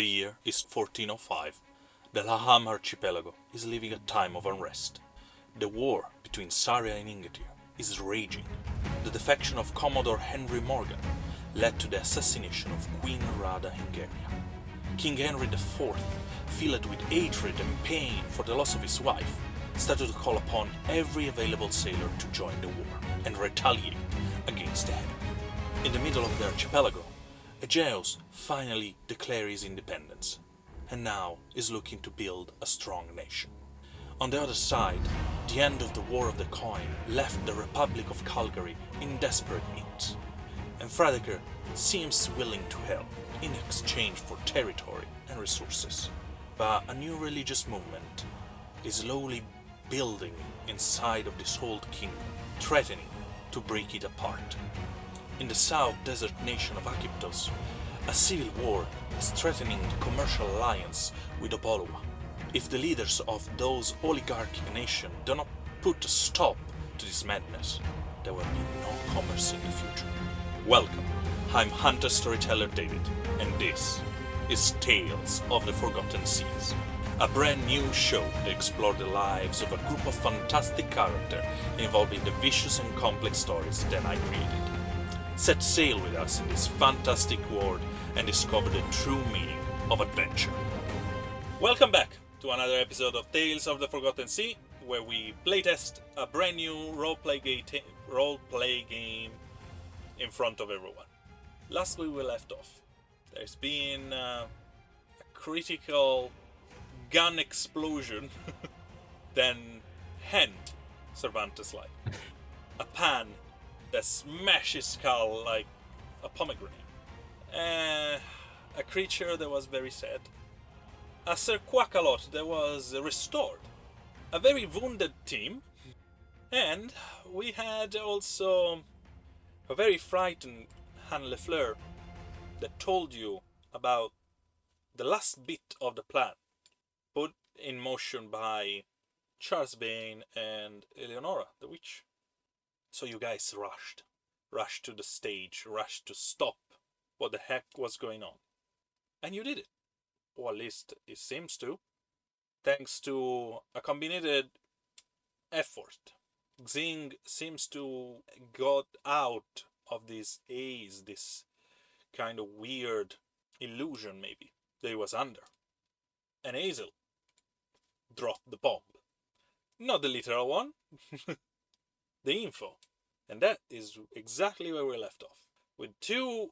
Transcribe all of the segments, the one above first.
The year is 1405. The Laham archipelago is living a time of unrest. The war between Saria and Ingetir is raging. The defection of Commodore Henry Morgan led to the assassination of Queen Rada Hingaria. King Henry IV, filled with hatred and pain for the loss of his wife, started to call upon every available sailor to join the war and retaliate against the enemy. In the middle of the archipelago, Aegeus finally declared his independence, and now is looking to build a strong nation. On the other side, the end of the War of the Coin left the Republic of Calgary in desperate need, and Fredegar seems willing to help in exchange for territory and resources. But a new religious movement is slowly building inside of this old kingdom, threatening to break it apart. In the south desert nation of Aegyptos, a civil war is threatening the commercial alliance with Opolwa. If the leaders of those oligarchic nations do not put a stop to this madness, there will be no commerce in the future. Welcome, I'm Hunter Storyteller David, and this is Tales of the Forgotten Seas, a brand new show that explores the lives of a group of fantastic characters involving the vicious and complex stories that I created. Set sail with us in this fantastic world and discover the true meaning of adventure. Welcome back to another episode of Tales of the Forgotten Sea, where we playtest a brand new roleplay game in front of everyone. Last we left off, there's been a critical gun explosion, then hand Cervantes like a pan that smashed his skull like a pomegranate. A creature that was very sad. A Sir Quackalot that was restored. A very wounded team. And we had also a very frightened Han Lefleur that told you about the last bit of the plan put in motion by Charles Bane and Eleonora, the witch. So you guys rushed to the stage, rushed to stop what the heck was going on. And you did it. Or at least it seems to. Thanks to a combined effort. Xing seems to got out of this haze, this kind of weird illusion maybe that he was under. And Hazel dropped the bomb. Not the literal one. The info. And that is exactly where we left off. With two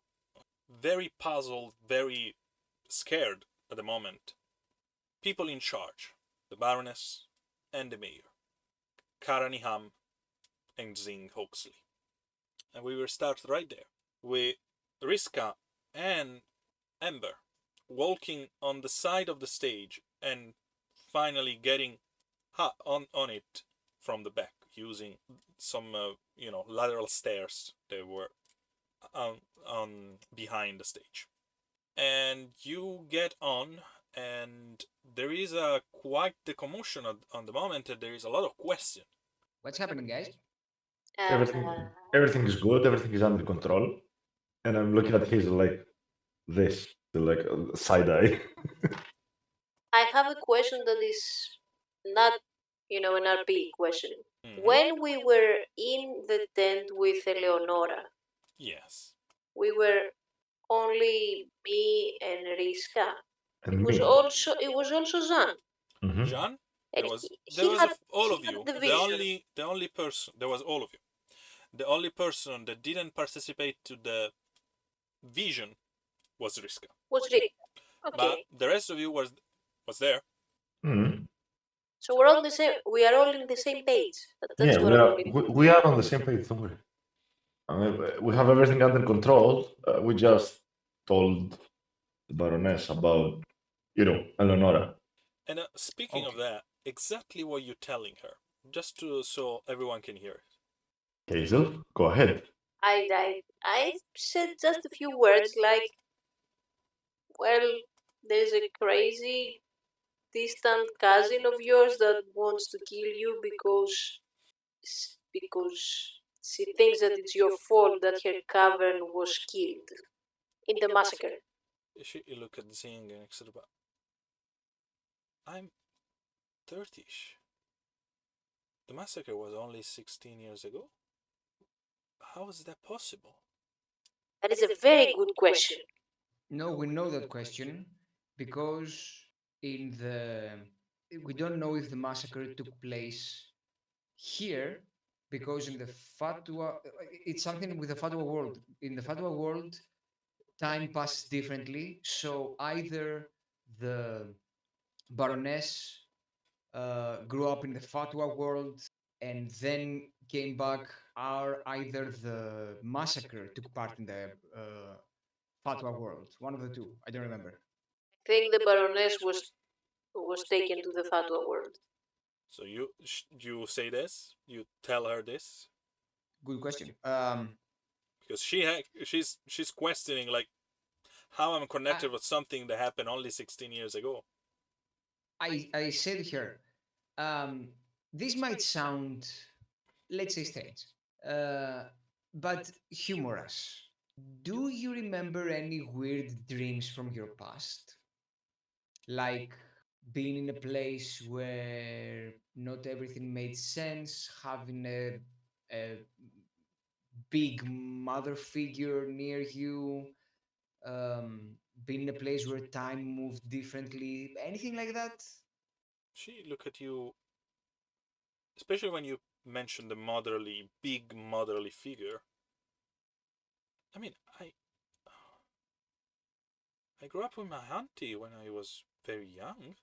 very puzzled, very scared at the moment people in charge. The Baroness and the Mayor. Karaniham and Xing Hoxley. And we will start right there. With Riska and Ember walking on the side of the stage and finally getting on it from the back using some lateral stairs that were on behind the stage. And you get on, and there is quite the commotion on the moment, and there is a lot of question. What's happening, guys? Everything is good, everything is under control. And I'm looking at Hazel like this, like side eye. I have a question that is not, an RP question. Mhm. When we were in the tent with Eleonora, Yes. we were only me and Riska. And It was me. also Jean. Mhm. Jean? And There was all he of you. had the The vision. only person, there was all of you. The only person that didn't participate to the vision was Riska. Was Rick. But Okay. the rest of you was there. Mhm. So we're all the same. We are all in the same page. That's Yeah, what I'm looking for. we are on the same page, don't worry. I mean, we have everything under control. We just told the Baroness about, Eleonora. And speaking of that, exactly what you're telling her, just so everyone can hear it. Hazel, go ahead. I said just a few words like, well, there's a crazy distant cousin of yours that wants to kill you because she thinks that it's your fault that her cavern was killed in the massacre. She look at Zing and etc. But I'm 30ish. The massacre was only 16 years ago. How is that possible? That is a very good question. No, we know that question because in the we don't know if the massacre took place here because in the fatwa it's something with the fatwa world. In the fatwa world, time passes differently. So either the baroness grew up in the fatwa world and then came back, or either the massacre took part in the fatwa world. One of the two. I don't remember. I think the Baroness was taken to the Fatwa world. So you say this? You tell her this? Good question. Because she's questioning like how I'm connected with something that happened only 16 years ago. I said here, this might sound, let's say, strange, uh, but humorous. Do you remember any weird dreams from your past? Like being in a place where not everything made sense, having a big mother figure near you, um, being in a place where time moved differently, anything like that? She look at you, especially when you mention the big motherly figure. I mean, I grew up with my auntie when I was very young.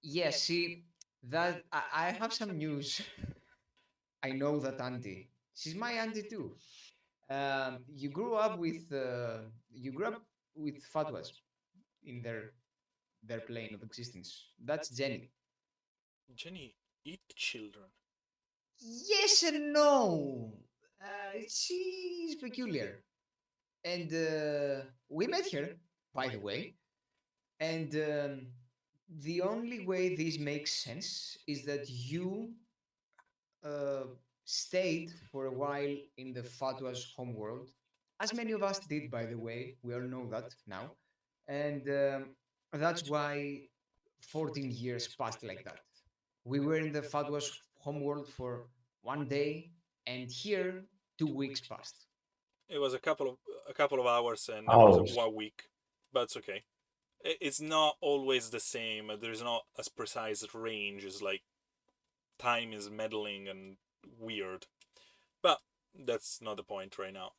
Yes, see, that I have some news. I know that auntie. She's my auntie too. You grew up with fatwas in their plane of existence. That's Jenny. Jenny eat children. Yes and no. She's peculiar, and we met her, by the way. And the only way this makes sense is that you uh, stayed for a while in the fatwa's homeworld, as many of us did, by the way. We all know that now. And that's why 14 years passed like that. We were in the fatwa's homeworld for 1 day, and here 2 weeks passed. It was a couple of hours, and it was Hours. 1 week, but it's okay. It's not always the same. There's not as precise range as like time is meddling and weird. But that's not the point right now.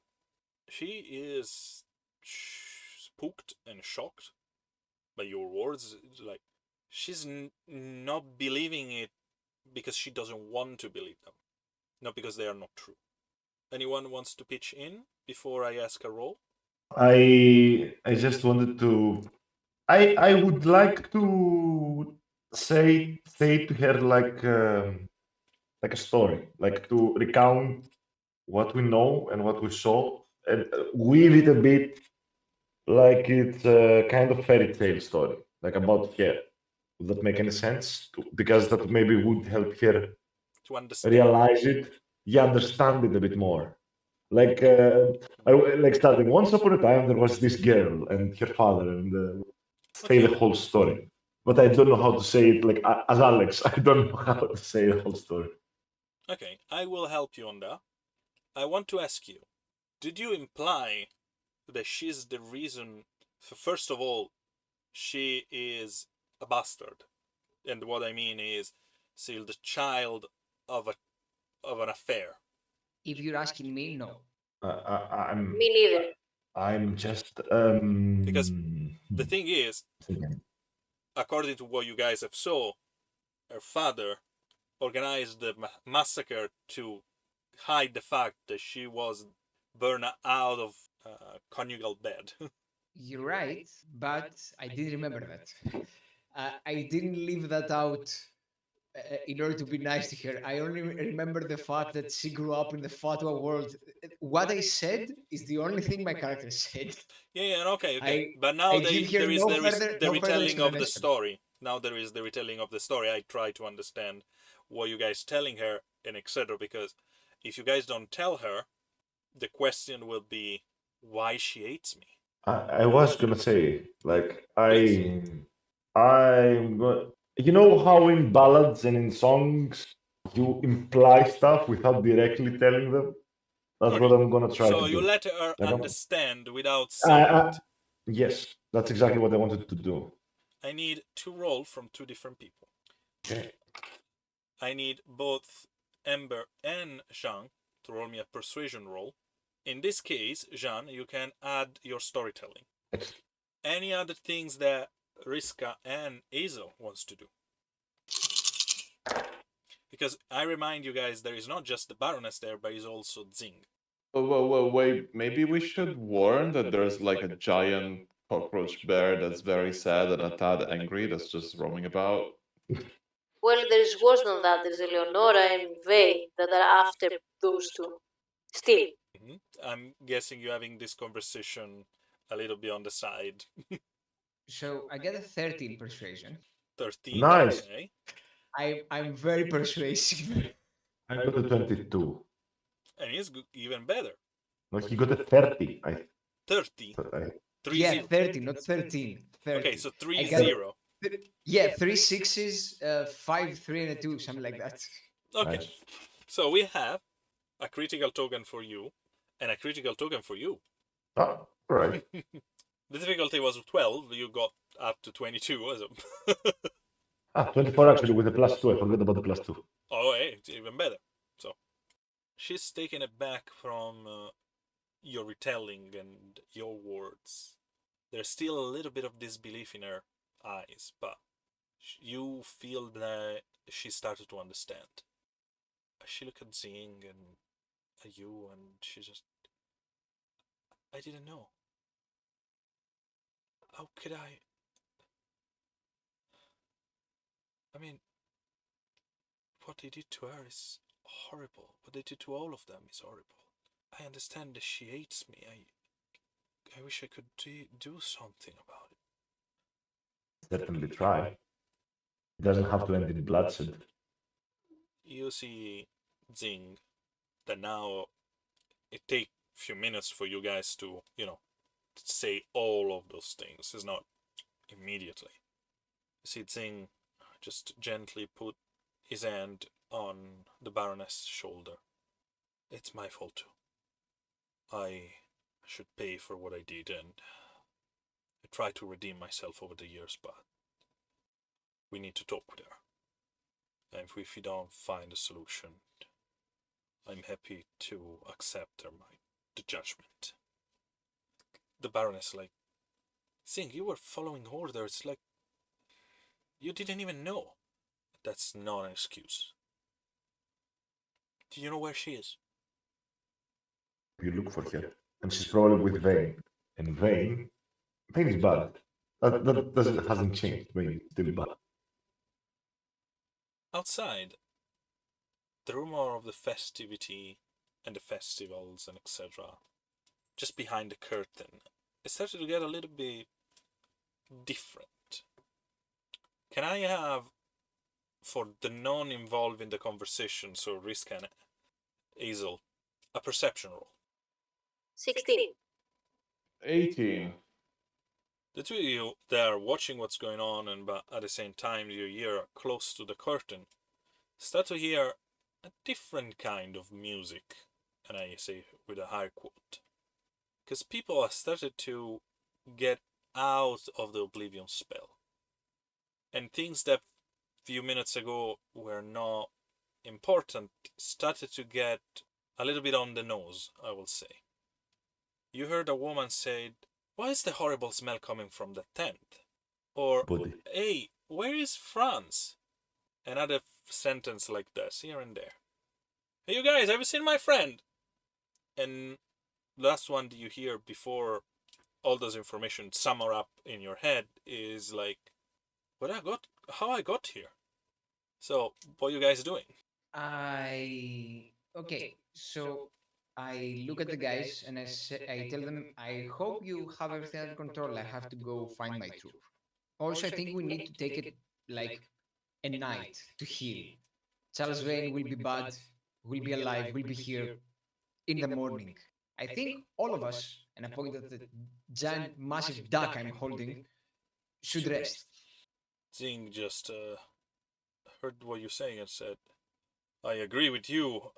She is spooked and shocked by your words. Like she's not believing it because she doesn't want to believe them, not because they are not true. Anyone wants to pitch in before I ask a roll? I just wanted to. I would like to say to her like a story, like to recount what we know and what we saw, and weave it a bit like it's a kind of fairy tale story, like about her. Would that make any sense? Because that maybe would help her To understand. realize it, yeah, understand it a bit more. Like, like starting. Once upon a time, there was this girl and her father, and say the whole story. But I don't know how to say it. Like as Alex, I don't know how to say the whole story. Okay, I will help you on that. I want to ask you, did you imply that she's the reason? First of all, she is a bastard, and what I mean is, she's the child of an affair. If you're asking me, no. I'm Me neither. I'm just Because the thing is, thinking. according to what you guys have saw, her father organized the massacre to hide the fact that she was burned out of conjugal bed. You're right, but I didn't remember that. I didn't leave that out in order to be nice to her. I only remember the fact that she grew up in the fatwa world. What I said is the only thing my character said. Yeah, okay. I But now I give her no further the no further retelling of the explanation. story. Now there is the retelling of the story. I try to understand what you guys telling her and etc. Because if you guys don't tell her, the question will be why she hates me. I was gonna say, like, Please. I'm gonna. You know how in ballads and in songs you imply stuff without directly telling them? That's what Okay. I'm gonna try So to you do. let her Like, understand without I, saying I, it. yes, that's exactly what I wanted to do. I need two roll from two different people. Okay. I need both Ember and Jean to roll me a persuasion roll. In this case, Jean, you can add your storytelling. Excellent. Any other things that Riska and Azel wants to do. Because I remind you guys, there is not just the Baroness there, but is also Zing. Wait. Maybe we should warn that there's like a giant cockroach bear that's very sad and a tad angry that's just roaming about. Well, there's worse than that. There's Eleonora and Vey that are after those two. Still. I'm guessing you're having this conversation a little bit on the side. So I get a 13 persuasion. 13. Nice. Okay. I'm very persuasive. I got a 22. And it's even better. No, he got a 30. 30. I 3 Yeah, 0. 30, not 13. 30. Okay, so 3 I got 0. Yeah, 3 sixes, 5, 3, and a 2, something like that. Okay. Nice. So we have a critical token for you and a critical token for you. Ah, right. The difficulty was 12. You got up to 22. Ah, 24 actually with a +2. I forgot about the +2. Oh, hey, it's even better. So she's taken aback from your retelling and your words. There's still a little bit of disbelief in her eyes, but you feel that she started to understand. She looked at Zing and at you, and she just, I didn't know. How could I? I mean, what they did to her is horrible. What they did to all of them is horrible. I understand that she hates me. I wish I could do something about it. Certainly try. It doesn't have to end in bloodshed. You see, Zing, that now it takes a few minutes for you guys to, say all of those things. It's not immediately. You see, Zing just gently put his hand on the Baroness' shoulder. It's my fault too. I should pay for what I did, and I tried to redeem myself over the years, but we need to talk with her. And if we don't find a solution, I'm happy to accept the judgment. The Baroness, Zing, you were following orders, you didn't even know. That's not an excuse. Do you know where she is? You look for her. And she's probably with Vane. And Vane is bad. That hasn't changed. Vane is still bad. Outside, the rumor of the festivity and the festivals and etc., just behind the curtain, it started to get a little bit different. Can I have, for the non-involved in the conversation, so Risk and Hazel, a perception roll? 16. 18. The two of you that are watching what's going on, and but at the same time your ear are close to the curtain, start to hear a different kind of music, and I say with a high quote. Because people have started to get out of the Oblivion spell. And things that few minutes ago were not important started to get a little bit on the nose, I will say. You heard a woman say, "Why is the horrible smell coming from the tent?" Or, Body. "Hey, where is Franz?" Another sentence like this, here and there. "Hey, you guys, have you seen my friend?" And last one that you hear before all those information sum up in your head is how I got here. So, what are you guys doing? Okay, so I look at the guys and I tell them, I hope you have everything under control. I have to go find my troop. Also, I think we need to take it like a night to heal. Charles Vane will be bad, will be alive, will be here in the morning. I think all of us, and I point at the giant, massive duck I'm holding, should rest. Zing just heard what you're saying and said, I agree with you.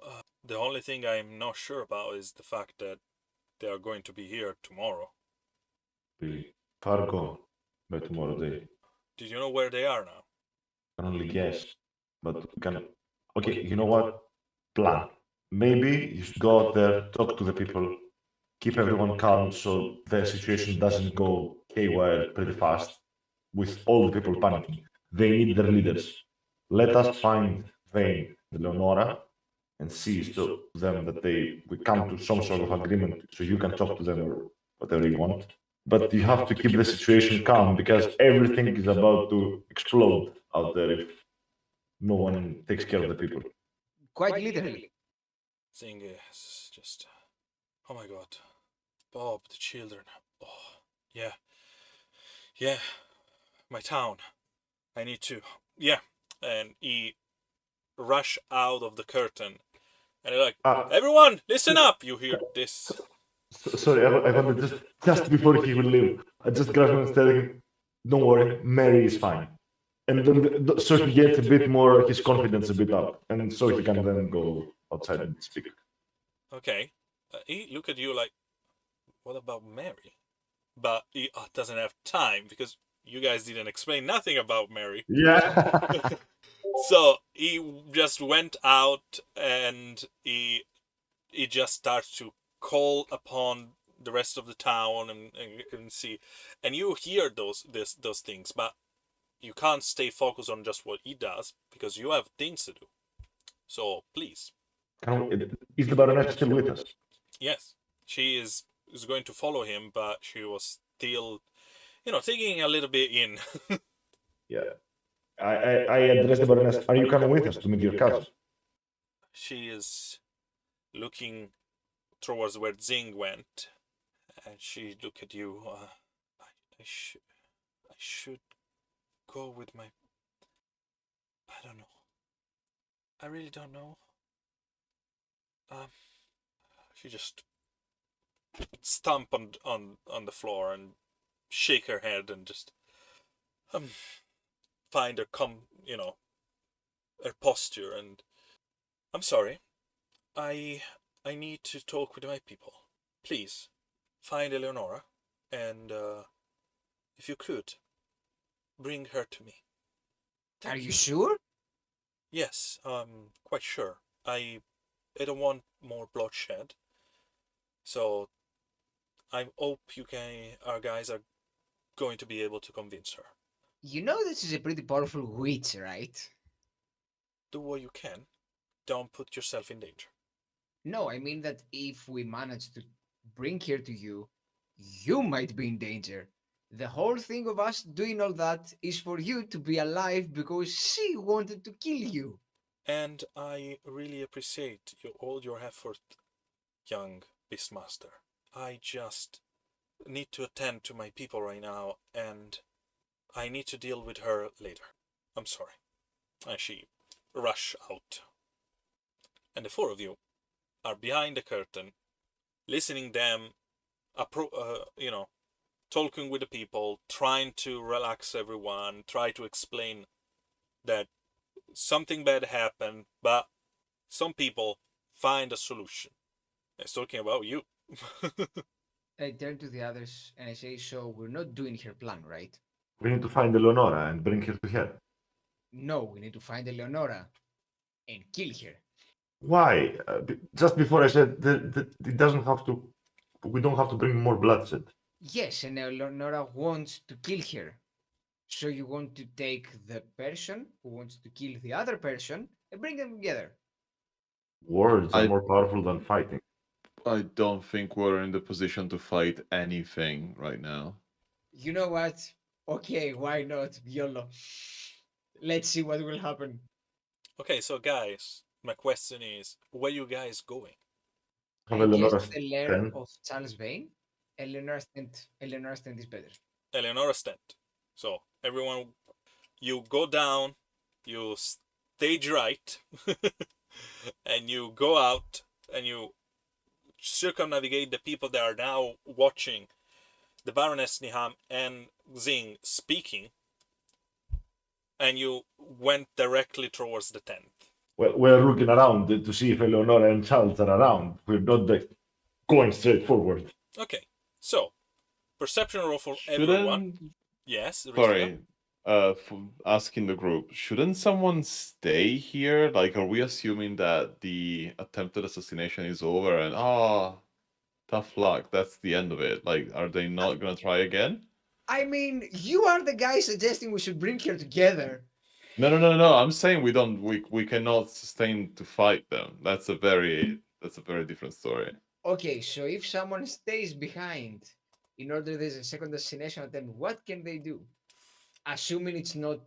The only thing I'm not sure about is the fact that they are going to be here tomorrow. Be far gone by tomorrow day. Do you know where they are now? Can only guess, but we can. Okay, you know what? Plan. Maybe you should go out there, talk to the people, keep everyone calm so the situation doesn't go haywire pretty fast with all the people panicking. They need their leaders. Let us find Vane and Leonora and see so them that we come to some sort of agreement so you can talk to them or whatever you want. But you have to keep the situation calm because everything is about to explode out there if no one takes care of the people. Quite literally. Zing is just, oh my god. Bob, the children. Oh, yeah. Yeah. My town. I need to. Yeah. And he rush out of the curtain. And they're like, everyone, listen up! You hear this. Sorry, I wanted just before he will leave, I just grabbed him and said, him, "Don't worry, Mary is fine." And then so he gets a bit more his confidence a bit up, and so he can then go outside and speak. Okay. He look at you like, what about Mary? But he doesn't have time because you guys didn't explain nothing about Mary. Yeah. So he just went out and he just starts to call upon the rest of the town and see, and you hear those things, but you can't stay focused on just what he does because you have things to do. So please. Is the Baroness still with us? Yes, she is going to follow him, but she was still, taking a little bit in. Yeah. I addressed the Baroness. Are you coming with us to meet your cousin? She is looking towards where Zing went, and she look at you. I should go with my. I don't know. I really don't know. She just stomp on the floor and shake her head and just find her her posture, and I'm sorry. I need to talk with my people. Please find Eleonora, and if you could bring her to me. Are you sure? Yes, I'm quite sure. I don't want more bloodshed. So I hope our guys are going to be able to convince her. You know this is a pretty powerful witch, right? Do what you can. Don't put yourself in danger. No, I mean that if we manage to bring her to you, you might be in danger. The whole thing of us doing all that is for you to be alive because she wanted to kill you. And I really appreciate all your effort, young Beastmaster. I just need to attend to my people right now, and I need to deal with her later. I'm sorry. And she rush out. And the four of you are behind the curtain, listening them, talking with the people, trying to relax everyone, try to explain that something bad happened, but some people find a solution. It's talking about you. I turn to the others and I say, so we're not doing her plan, right? We need to find Eleonora and bring her to her. No, we need to find Eleonora and kill her. Why? Just before I said that it doesn't have to. We don't have to bring more bloodshed. Yes, and Eleonora wants to kill her. So you want to take the person who wants to kill the other person and bring them together. Words are I- more powerful than fighting. I don't think we're in the position to fight anything right now. You know what? Okay, why not? YOLO. Let's see what will happen. Okay, so guys, my question is, where you guys going? Have I Eleonora's guess the lair tent. of Charles Vane. Eleanor's tent is better. Eleonora's tent. So everyone, you go down, you stage right, and you go out, and you circumnavigate the people that are now watching the Baroness Niham and Zing speaking, and you went directly towards the tent. Well, we're looking around to see if Eleonora and Charles are around. We're not going straight forward. Okay, so perception roll for everyone. Shouldn't Yes, Rishka? sorry, for asking the group, shouldn't someone stay here? Like, are we assuming that the attempted assassination is over and tough luck, that's the end of it? Like, are they not gonna try again? I mean, you are the guy suggesting we should bring her together. No. I'm saying we cannot sustain to fight them. That's a very different story. Okay, so if someone stays behind in order there's a second assassination attempt, what can they do? Assuming it's not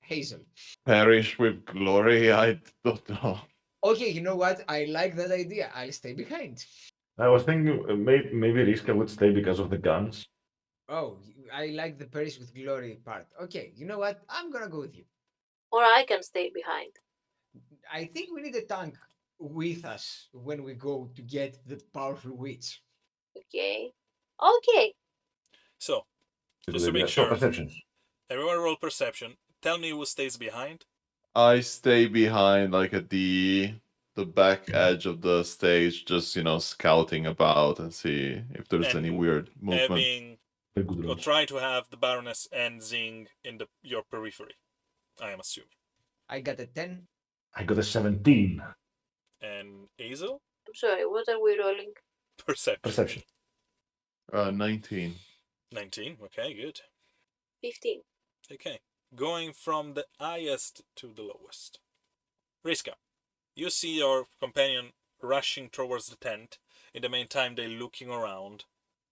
Hazel. Perish with glory, I don't know. Okay, you know what? I like that idea. I'll stay behind. I was thinking maybe Riska would stay because of the guns. Oh, I like the perish with glory part. Okay, you know what? I'm gonna go with you. Or I can stay behind. I think we need a tank with us when we go to get the powerful witch. Okay. Okay. So, just to make So sure, perceptions. everyone roll perception. Tell me who stays behind. I stay behind, like at the back edge of the stage, just scouting about and see if there's And any weird movement. Having Very good or rolls. try to have the Baroness and Zing in your periphery, I am assuming. I got a 10. I got a 17. And Hazel? I'm sorry, what are we rolling? Perception. Perception. 19. 19. Okay, good. 15. Okay. Going from the highest to the lowest. Riska, you see your companion rushing towards the tent. In the meantime, they're looking around.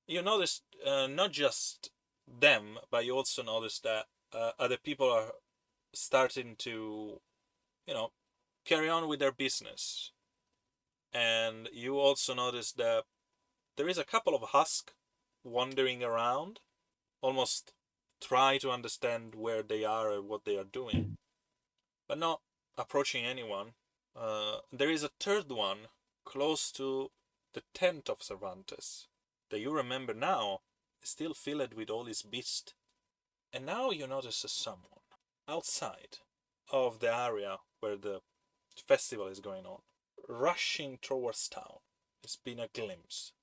You notice not just them, but you also notice that other people are starting to, carry on with their business. And you also notice that there is a couple of husks wandering around, almost try to understand where they are and what they are doing, but not approaching anyone. There is a third one close to the tent of Cervantes that you remember now is still filled with all his beasts. And now you notice someone outside of the area where the festival is going on, rushing towards town. It's been a glimpse.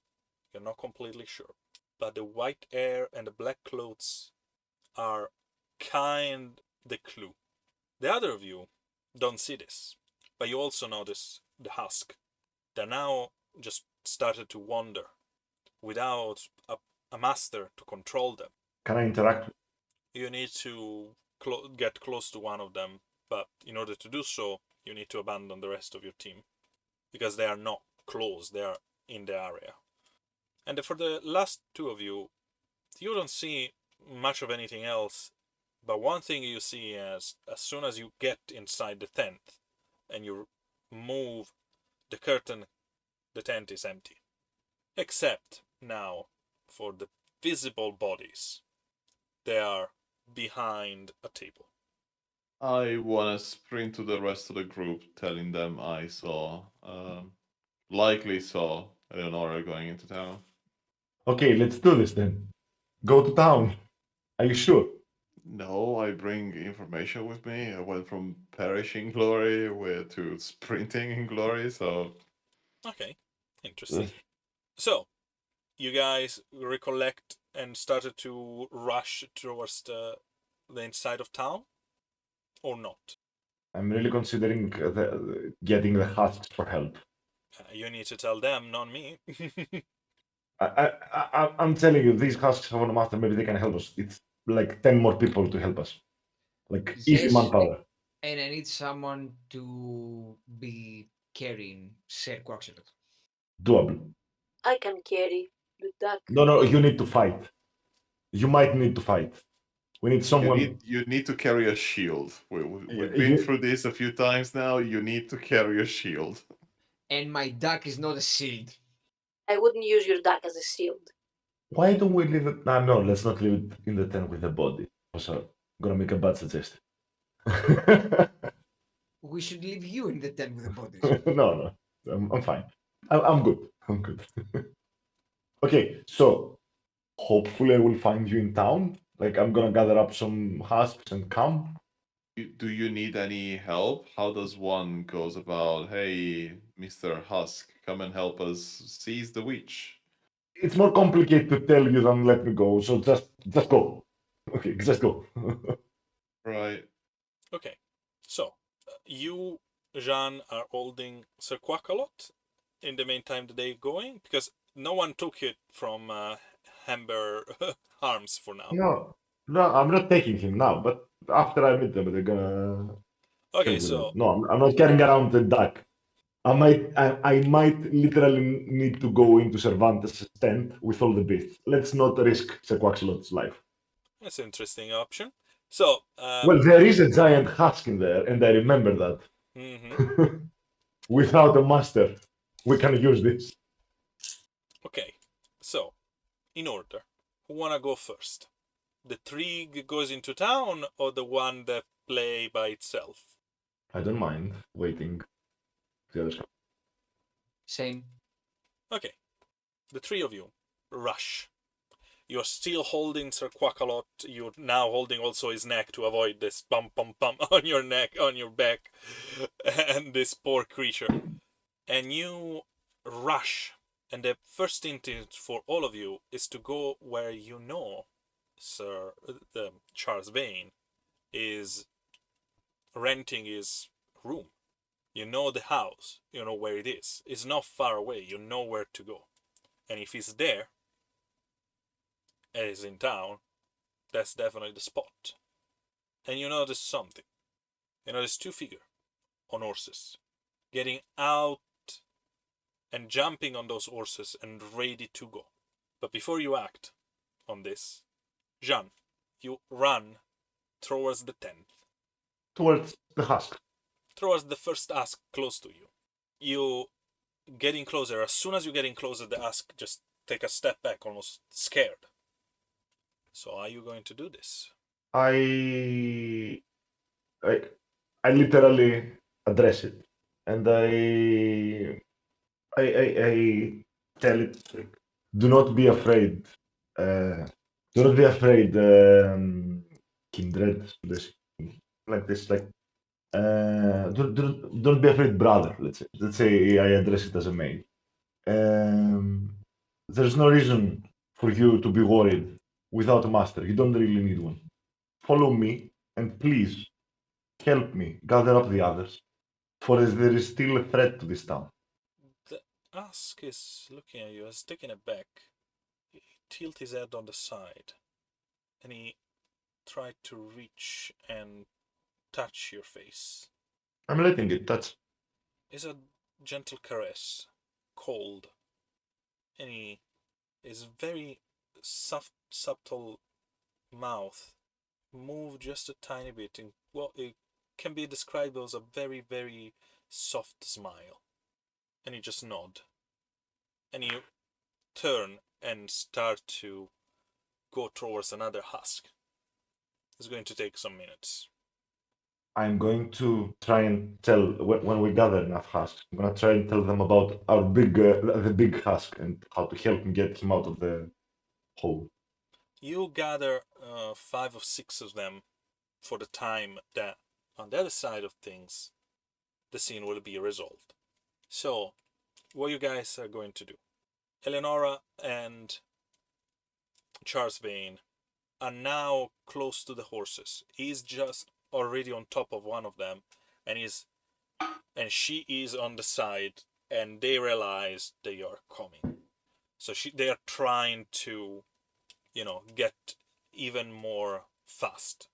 You're not completely sure. But the white hair and the black clothes are kind the clue. The other of you don't see this, but you also notice the husk. They're now just started to wander without a master to control them. Can I interact? You need to get close to one of them, but in order to do so, you need to abandon the rest of your team. Because they are not close, they are in the area. And for the last two of you, you don't see much of anything else, but one thing you see is as soon as you get inside the tent and you move the curtain, the tent is empty. Except now for the visible bodies. They are behind a table. I wanna sprint to the rest of the group, telling them I likely saw Eleonora going into town. Okay, let's do this then. Go to town. Are you sure? No, I bring information with me. I went from perishing glory to sprinting in glory, so Okay, interesting. So, you guys recollect and started to rush towards the inside of town? Or not? I'm really considering getting the husks for help. You need to tell them, not me. I'm telling you, these husks have a master. Maybe they can help us. It's like 10 more people to help us. Like easy Yes. manpower. And I need someone to be carrying Ser Quaxilot. Doable. I can carry the duck. No, you need to fight. You might need to fight. We need someone. you need to carry a shield. We've Yeah, been you- through this a few times now. You need to carry a shield. And my duck is not a shield. I wouldn't use your duck as a shield. Why don't we leave it? No, let's not leave it in the tent with the body. Also, I'm gonna make a bad suggestion. We should leave you in the tent with the bodies. no, I'm fine. I'm good. I'm good. Okay, so hopefully I will find you in town. Like I'm gonna gather up some husks and come. Do you need any help? How does one goes about, hey, Mr. Husk, come and help us seize the witch? It's more complicated to tell you than let me go. So just go. Okay, just go. Right. Okay, so you, Jean, are holding Sir Quackalot in the meantime the day going, because no one took it from Hamber arms for now. No, I'm not taking him now. But after I meet them, they're gonna. Okay, help with so them. No, I'm not carrying around the duck. I might literally need to go into Cervantes' tent with all the beasts. Let's not risk Sequaxilot's life. that's an interesting option. So, Well, there is a giant husk in there, and I remember that. mhm. Without a master, we can use this. Okay, so in order, who wanna go first? The three goes into town, or the one that play by itself? I don't mind waiting. The others come. Same. Okay, the three of you rush. You're still holding Sir Quackalot. You're now holding also his neck to avoid this bump on your neck, on your back, and this poor creature. And you rush. And the first instinct for all of you is to go where you know Sir Charles Vane is renting his room. You know the house. You know where it is. It's not far away. You know where to go. And if he's there, and he's in town, that's definitely the spot. And you notice something. You notice two figures on horses getting out and jumping on those horses and ready to go. But before you act on this, Jean, you run towards the tent, Towards the husk. towards the first husk close to you. You getting closer. As soon as you're getting closer, the husk just take a step back, almost scared. So are you going to do this? I I literally address it, and I tell it, like, do not be afraid. Do not be afraid, kindred. Like this, like don't be afraid, brother. Let's say I address it as a male. There's no reason for you to be worried without a master. You don't really need one. Follow me, and please help me gather up the others, for there is still a threat to this town. The husk is looking at you, is taken aback. He tilted his head on the side, and he tried to reach and touch your face. I'm letting it touch. It's a gentle caress, cold, and he is very soft, subtle mouth move just a tiny bit in what it can be described as a very, very soft smile. And you just nod. And you turn and start to go towards another husk. It's going to take some minutes. I'm going to try and tell when we gather enough husks. I'm gonna try and tell them about our the big husk and how to help him get him out of the hole. You gather 5 or 6 of them for the time that on the other side of things the scene will be resolved. So, what you guys are going to do? Eleonora and Charles Vane are now close to the horses. He's just already on top of one of them, and she is on the side, and they realize they are coming. So they are trying to, get even more fast.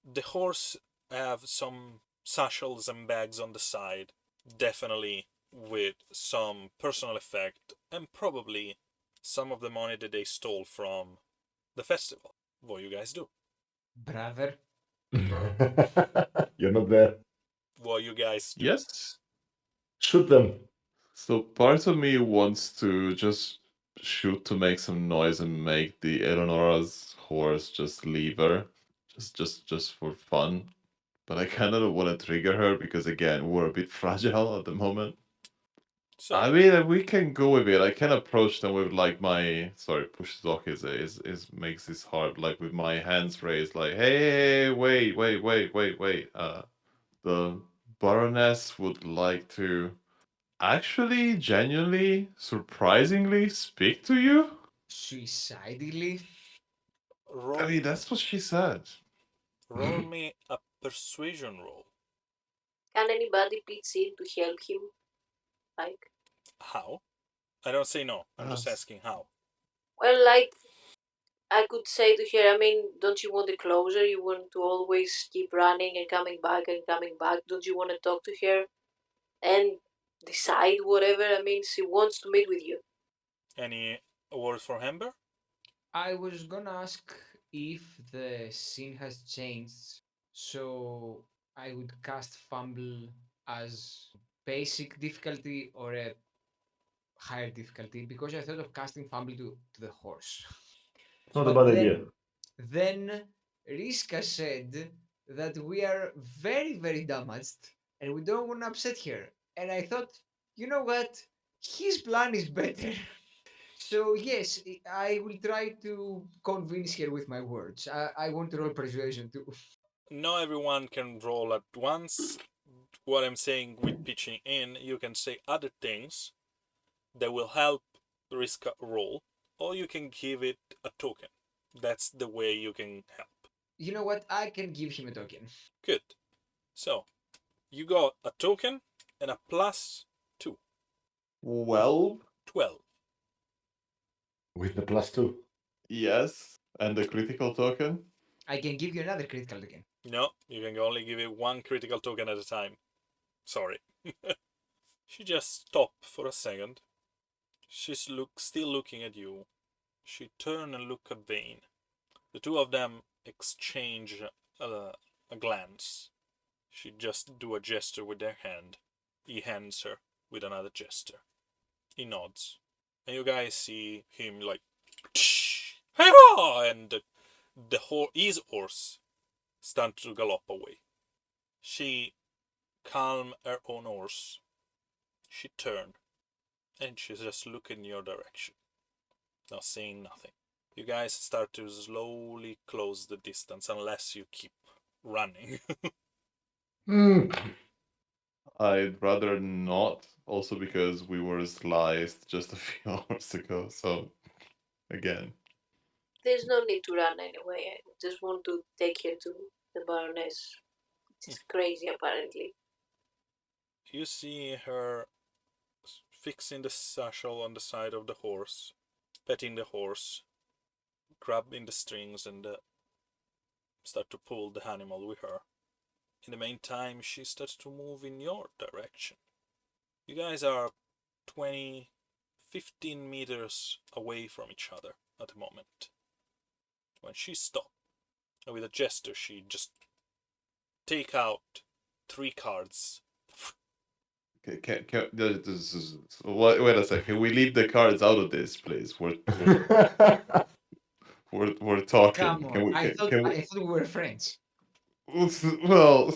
The horse have some satchels and bags on the side, definitely with some personal effect, and probably some of the money that they stole from the festival. What you guys do? Brother. You're not there. What you guys do? Yes. Shoot them. So part of me wants to just shoot to make some noise and make the Eleonora's horse just leave her, just for fun. But I kind of want to trigger her because again we're a bit fragile at the moment. So, I mean, we can go with it. I can approach them with like my push to talk is makes this hard. Like with my hands raised, like, hey, wait. The Baroness would like to actually, genuinely, surprisingly speak to you. Suicidally? roll, I mean, that's what she said. roll me a persuasion roll. Can anybody pitch in to help him? Like, How? I don't say no. I'm just Yes. asking how. well, like, I could say to her, I mean, don't you want the closure? You want to always keep running and coming back and coming back. Don't you want to talk to her and decide whatever? I mean, she wants to meet with you. Any word for Amber? I was gonna ask if the scene has changed, so I would cast Fumble as basic difficulty or a higher difficulty because I thought of casting Fumble to the horse. It's not a But bad then, idea. then Riska said that we are very, very damaged and we don't want to upset her. And I thought, you know what? His plan is better. So yes, I will try to convince her with my words. I want to roll persuasion too. Not everyone can roll at once. What I'm saying with pitching in, you can say other things that will help Riska roll, or you can give it a token. That's the way you can help. You know what? I can give him a token. Good. So, you got a token and a plus 2. Well, 12. With the +2. yes, and the critical token. I can give you another critical token. No, you can only give it one critical token at a time. Sorry. She just stopped for a second. She's still looking at you. She turned and looked at Vane. The two of them exchange a glance. She just do a gesture with their hand. He hands her with another gesture. He nods. And you guys see him like, and his horse start to gallop away. She calmed her own horse. She turned, and she's just looking in your direction, not saying nothing. You guys start to slowly close the distance unless you keep running. I'd rather not, also because we were sliced just a few hours ago. So, again, There's no need to run anyway. I just want to take her to the Baroness. It's crazy, apparently. You see her fixing the satchel on the side of the horse, petting the horse, grabbing the strings, and start to pull the animal with her. In the meantime, she starts to move in your direction. You guys are 15 meters away from each other at the moment. When she stopped, and with a gesture, she just take out 3 cards. wait a second. Can we leave the cards out of this, please? We're talking. Come on! I thought we were friends. Well,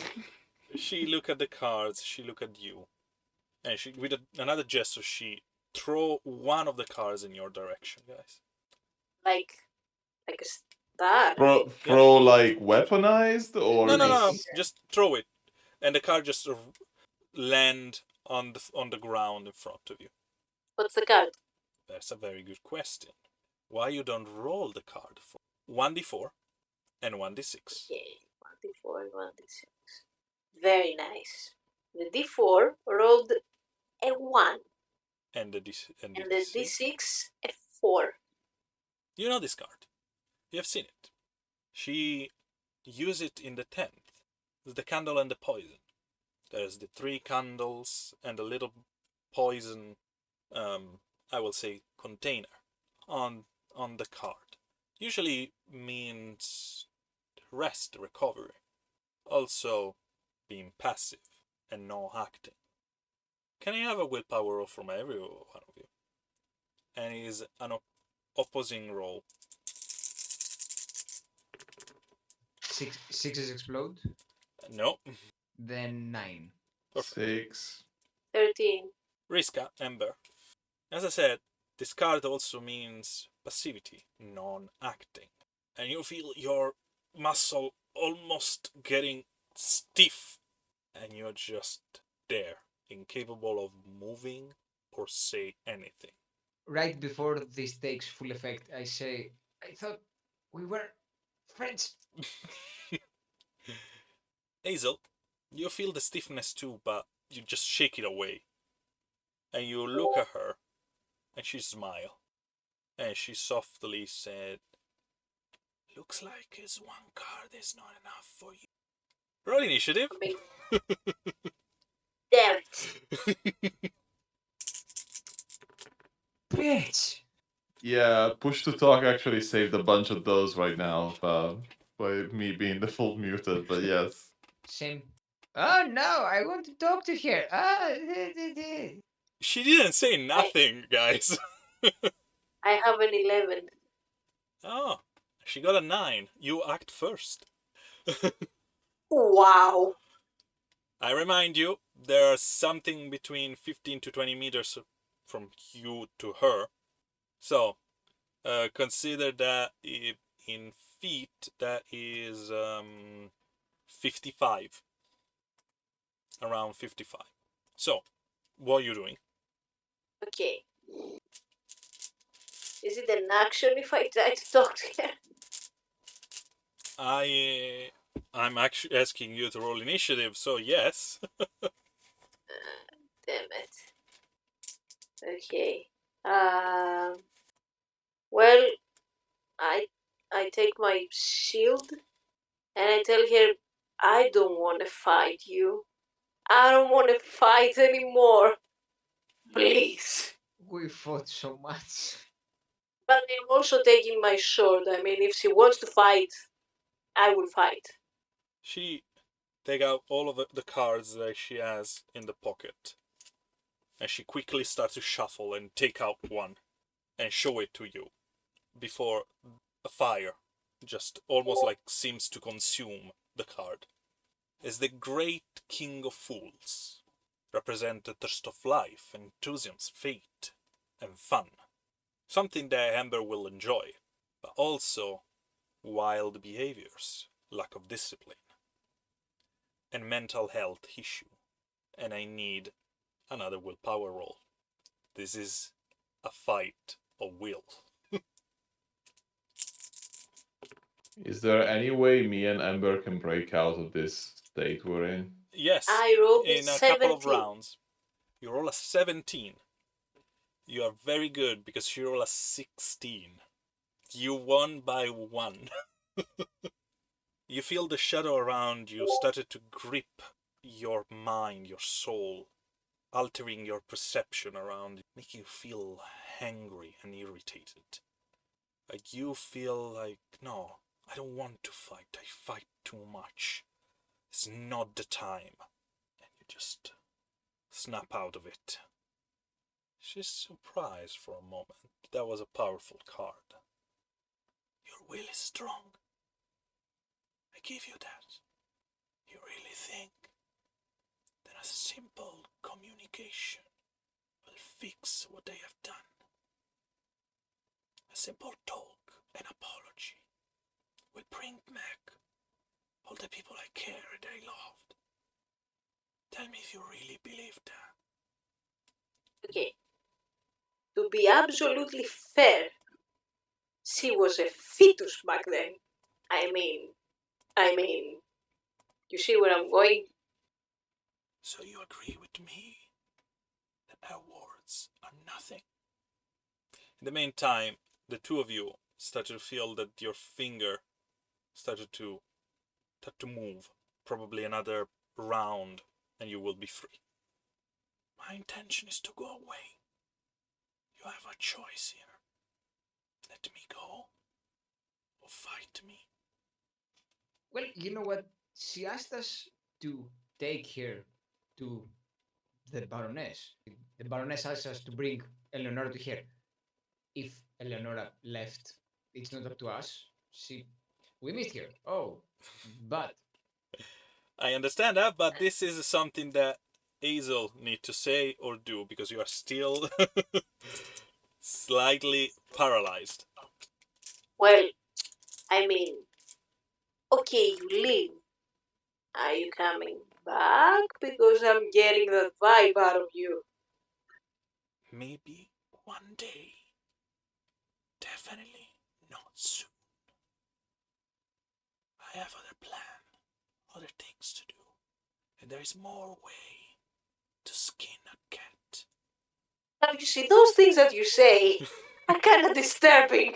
She look at the cards, she look at you, and she with another gesture she throw one of the cards in your direction, guys. Like a star. throw like weaponized or No, just just throw it, and the card just land on the ground in front of you. What's the card? That's a very good question. Why you don't roll the card for 1d4 and 1d6? Okay, 1d4 and 1d6. Very nice. The d4 rolled a 1, And the and the d6 a 4. You know this card. You have seen it. She used it in the 10th. It's the candle and the poison. There's the 3 candles and a little poison, I will say, container on the card. Usually means rest, recovery. Also being passive and no acting. Can I have a willpower roll from every one of you? And it is an opposing roll. Sixes explode. No. Then 9. Perfect. 6. 13. Riska, Ember. As I said, this card also means passivity, non-acting. And you feel your muscle almost getting stiff, and you're just there, incapable of moving or say anything. Right before this takes full effect, I say, I thought we were friends. Hazel, you feel the stiffness too, but you just shake it away. And you look at her, and she smiles. And she softly said, "Looks like his one card is not enough for you." Roll initiative. I mean, damn it. Bitch! Yeah, push to talk actually saved a bunch of those right now by me being the full muted, but yes. Same. Oh no, I want to talk to her. She didn't say nothing, guys. I have an 11. Oh, she got a 9. You act first. Wow. I remind you, there's something between 15 to 20 meters from you to her. So, consider that in feet, that is 55. Around 55. So, what are you doing? Okay. Is it an action if I try to talk to her? I'm actually asking you to roll initiative, so yes. Damn it. Okay. Well, I take my shield and I tell her, I don't want to fight you. I don't want to fight anymore. Please. We fought so much. But I'm also taking my sword. I mean, if she wants to fight, I will fight. She take out all of the cards that she has in the pocket. And she quickly starts to shuffle and take out one and show it to you before a fire just almost like seems to consume the card. Is the Great King of Fools. Represent the thirst of life, enthusiasm, fate, and fun. Something that Amber will enjoy, but also wild behaviors, lack of discipline, and mental health issue. And I need another willpower roll. This is a fight of will. Is there any way me and Ember can break out of this state we're in? Yes, I rolled in a 17. couple of rounds. You roll a 17. You are very good because you roll a 16. You won by 1. You feel the shadow around you started to grip your mind, your soul, altering your perception around you, making you feel angry and irritated. Like you feel like, no, I don't want to fight. I fight too much. It's not the time. And you just snap out of it. She's surprised for a moment. That was a powerful card. Your will is strong. I give you that. You really think that a simple communication will fix what they have done? A simple talk, an apology, will bring back all the people I care and I loved. Tell me if you really believe that. Okay. To be absolutely fair, she was a fetus back then. I mean, you see where I'm going? So you agree with me that our words are nothing? In the meantime, the two of you started to feel that your finger started to move. Probably another round and you will be free. My intention is to go away. You have a choice here. Let me go or fight me. Well, you know what? She asked us to take her to the Baroness. The Baroness asked us to bring Eleonora to her. If Eleonora left, it's not up to us. We missed her. Oh, but I understand that, but this is something that Hazel need to say or do because you are still slightly paralyzed. Well, I mean, okay, you leave. Are you coming back? Because I'm getting that vibe out of you. Maybe one day. Definitely not soon. I have other plan, other things to do, and there is more way to skin a cat. Now, you see, those things that you say are kind of disturbing.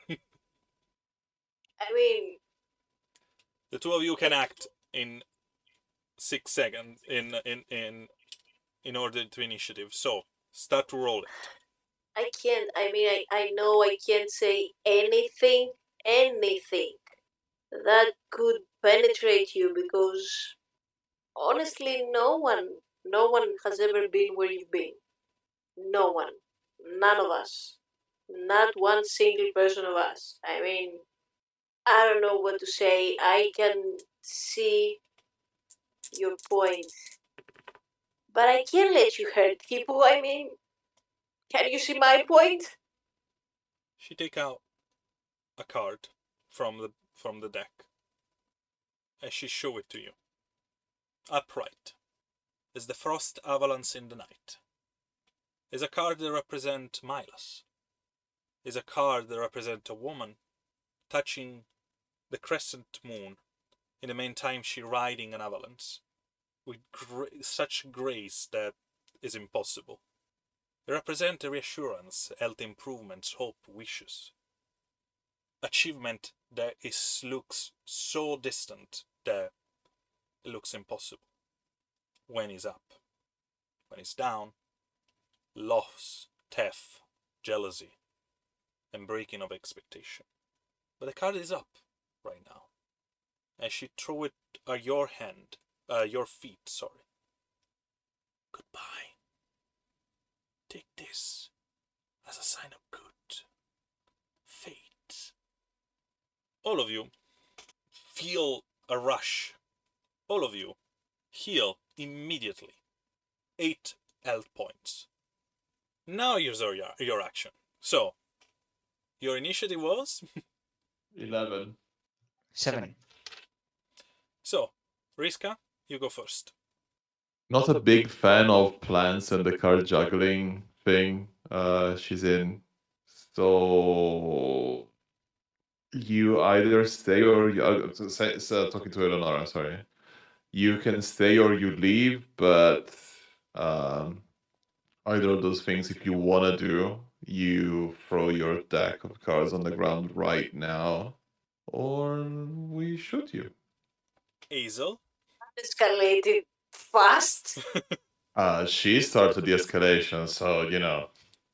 I mean, The two of you can act in 6 seconds in order to initiative. So start to roll it. I can't. I mean, I know I can't say anything that could penetrate you because honestly, no one has ever been where you've been. No one. None of us. Not one single person of us. I mean, I don't know what to say. I can see your point. But I can't let you hurt people. I mean, can you see my point? She take out a card from the deck, and she show it to you. Upright is the frost avalanche in the night. Is a card that represent Milas. Is a card that represent a woman touching the crescent moon in the meantime she riding an avalanche with such grace that is impossible. They represent a reassurance, health improvements, hope, wishes. Achievement that looks so distant that it looks impossible. When he's up. When he's down, loss, theft, jealousy, and breaking of expectation. But the card is up right now. And she threw it at your feet, sorry. Goodbye. Take this as a sign of good fate. All of you feel a rush. All of you heal immediately. 8 health points. Now here's your action. So, your initiative was? 11. 7. So, Riska, you go first. Not a big fan of plants and the card juggling thing she's in. So you either stay or you talking to Eleonora, sorry. You can stay or you leave, but either of those things, if you want to do, you throw your deck of cards on the ground right now, or we shoot you. Hazel. Escalated fast. She started the escalation, so,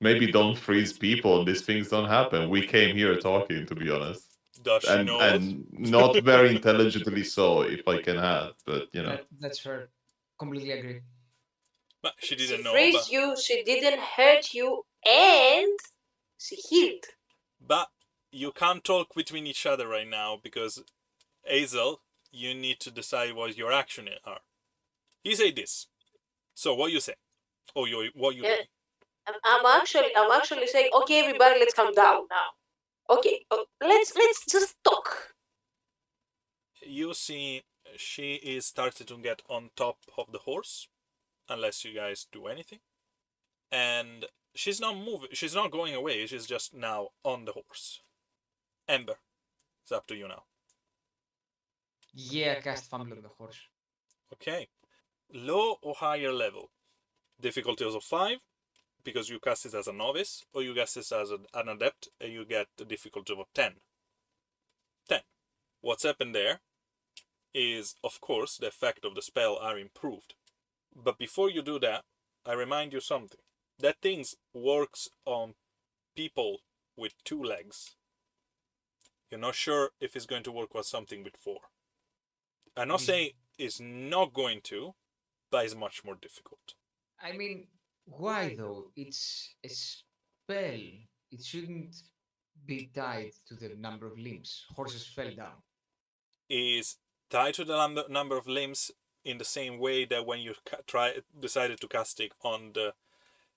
maybe don't freeze people. These things don't happen. We came here talking, to be honest. Does she know? And not very intelligently so, if I can add, but, That's fair. Completely agree. But she She didn't know. freezed you, she didn't hurt you, and she healed. But you can't talk between each other right now because Hazel, you need to decide what your actions are. He say this. So what you say? Oh, what you Yeah. doing? I'm actually saying, okay, everybody, let's calm down now. Okay, let's just talk. You see, she is starting to get on top of the horse, unless you guys do anything, and she's not moving. She's not going away. She's just now on the horse. Ember, it's up to you now. Yeah, cast Fumble on the horse. Okay, low or higher level. Difficulties of 5, because you cast it as a novice, or you cast it as an adept, and you get the difficulty of 10. 10. What's happened there is, of course, the effect of the spell are improved. But before you do that, I remind you something. That thing works on people with 2 legs. You're not sure if it's going to work with something with 4. I'm not saying it's not going to, but it's much more difficult. I mean, why though? It's a spell. It shouldn't be tied to the number of limbs. Horses fell down. Is tied to the number of limbs in the same way that when you decided to cast it on the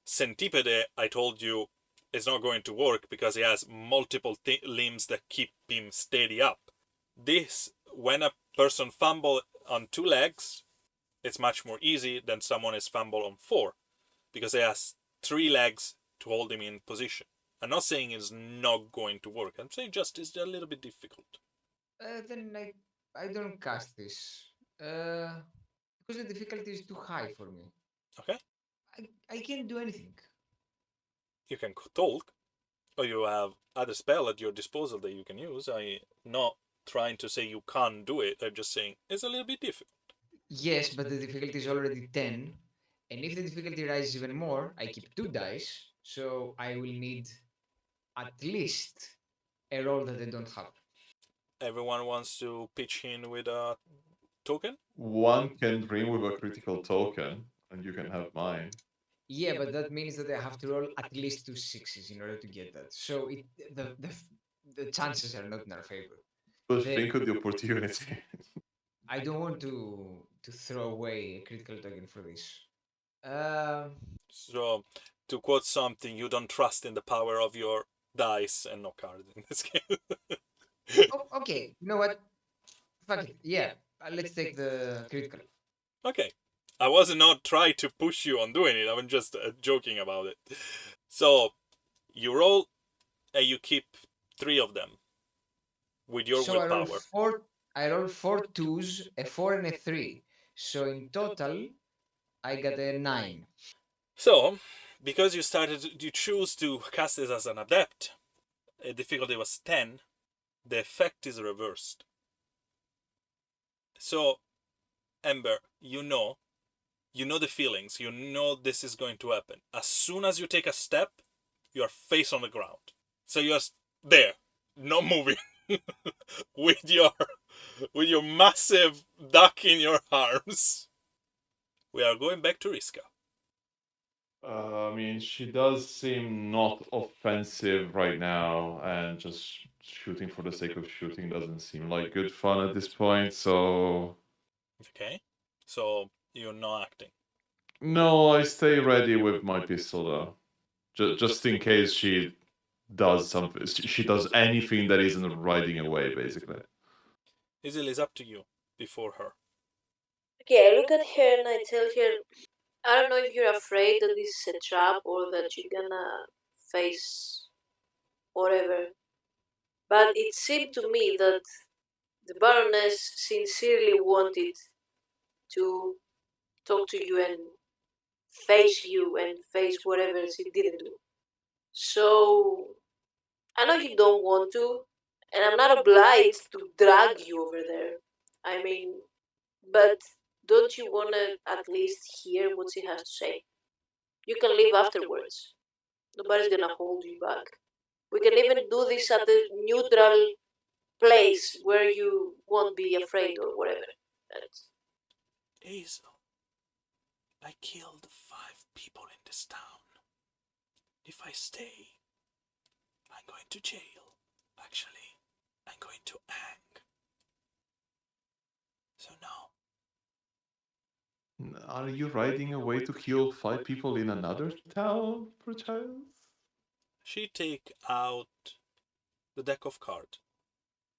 centipede, I told you it's not going to work because he has multiple limbs that keep him steady up. This, when a person fumble on 2 legs, it's much more easy than someone is fumble on 4, because he has 3 legs to hold him in position. I'm not saying it's not going to work. I'm saying just it's a little bit difficult. Then I don't cast this. Because the difficulty is too high for me. Okay? I can't do anything. You can talk, or you have other spell at your disposal that you can use. I'm not trying to say you can't do it. I'm just saying it's a little bit difficult. Yes, but the difficulty is already 10. And if the difficulty rises even more, I keep 2 dice. So I will need at least a roll that I don't have. Everyone wants to pitch in with a token? One can dream with a critical token, and you can have mine. Yeah, but that means that I have to roll at least 2 6s in order to get that. So the chances are not in our favor. But The- think of the opportunity. I don't want to throw away a critical token for this. So, to quote something, you don't trust in the power of your dice and no cards in this case. Okay, you know what? Fuck it. Yeah, let's take the critical. Okay. I was not trying to push you on doing it. I was just joking about it. So, you roll and you keep 3 of them with your So willpower. I roll 4 twos, a 4 and a 3. So in total, I got a 9. So, because you choose to cast this as an adept, difficulty was 10, the effect is reversed. So, Ember, you know the feelings, you know this is going to happen. As soon as you take a step, you are face on the ground. So you're there, not moving, with your massive duck in your arms. We are going back to Riska. I mean, she does seem not offensive right now, and just shooting for the sake of shooting doesn't seem like good fun at this point, so. Okay, so you're not acting. No, I stay ready with my pistol though. Just in case she does something. She does anything that isn't riding away, basically. Isil is up to you before her. Okay, I look at her and I tell her, I don't know if you're afraid that this is a trap or that you're gonna face whatever, but it seemed to me that the Baroness sincerely wanted to talk to you and face whatever she didn't do. So, I know you don't want to, and I'm not obliged to drag you over there. I mean, but don't you want to at least hear what she has to say? You can leave afterwards. Nobody's gonna hold you back. We can even do this at a neutral place where you won't be afraid or whatever. Hazel, I killed 5 people in this town. If I stay, I'm going to jail. Actually, I'm going to hang. So no. Are you riding away to kill 5 people in another town, perchance? She take out the deck of cards.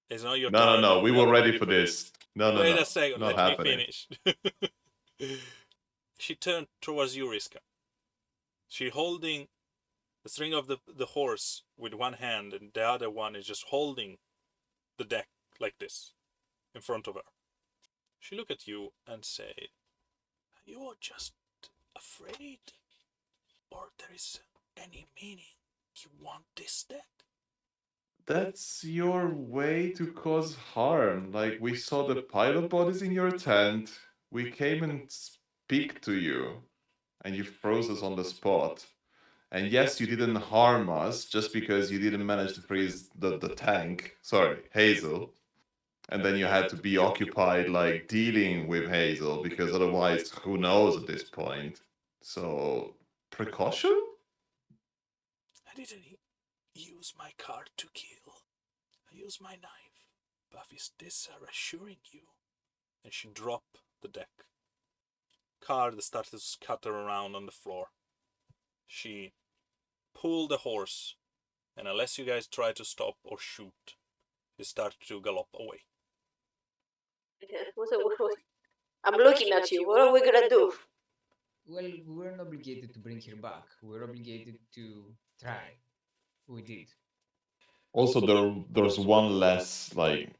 It's not your No, turn. no, no. We were ready for this. No, no, Wait no. a second, Not let happening. me finish. She turned towards you, Riska. She holding the string of the horse with one hand, and the other one is just holding the deck like this in front of her. She look at you and say, "You are just afraid, or there is any meaning you want this deck?" That's your way to cause harm. Like, we saw the pilot bodies in your tent. We came and speak to you, and you froze us on the spot. And yes, you didn't harm us just because you didn't manage to freeze the tank. Sorry, Hazel. And then you had to be occupied, like, dealing with Hazel, because otherwise, who knows at this point? So, precaution? I didn't use my card to kill. I used my knife. But is this reassuring you? And she dropped the deck card started to scatter around on the floor. She pulled the horse, and unless you guys try to stop or shoot, she started to gallop away. I'm looking at you. What are we gonna do? Well, we weren't obligated to bring her back. We were obligated to try. We did. Also, there's one less like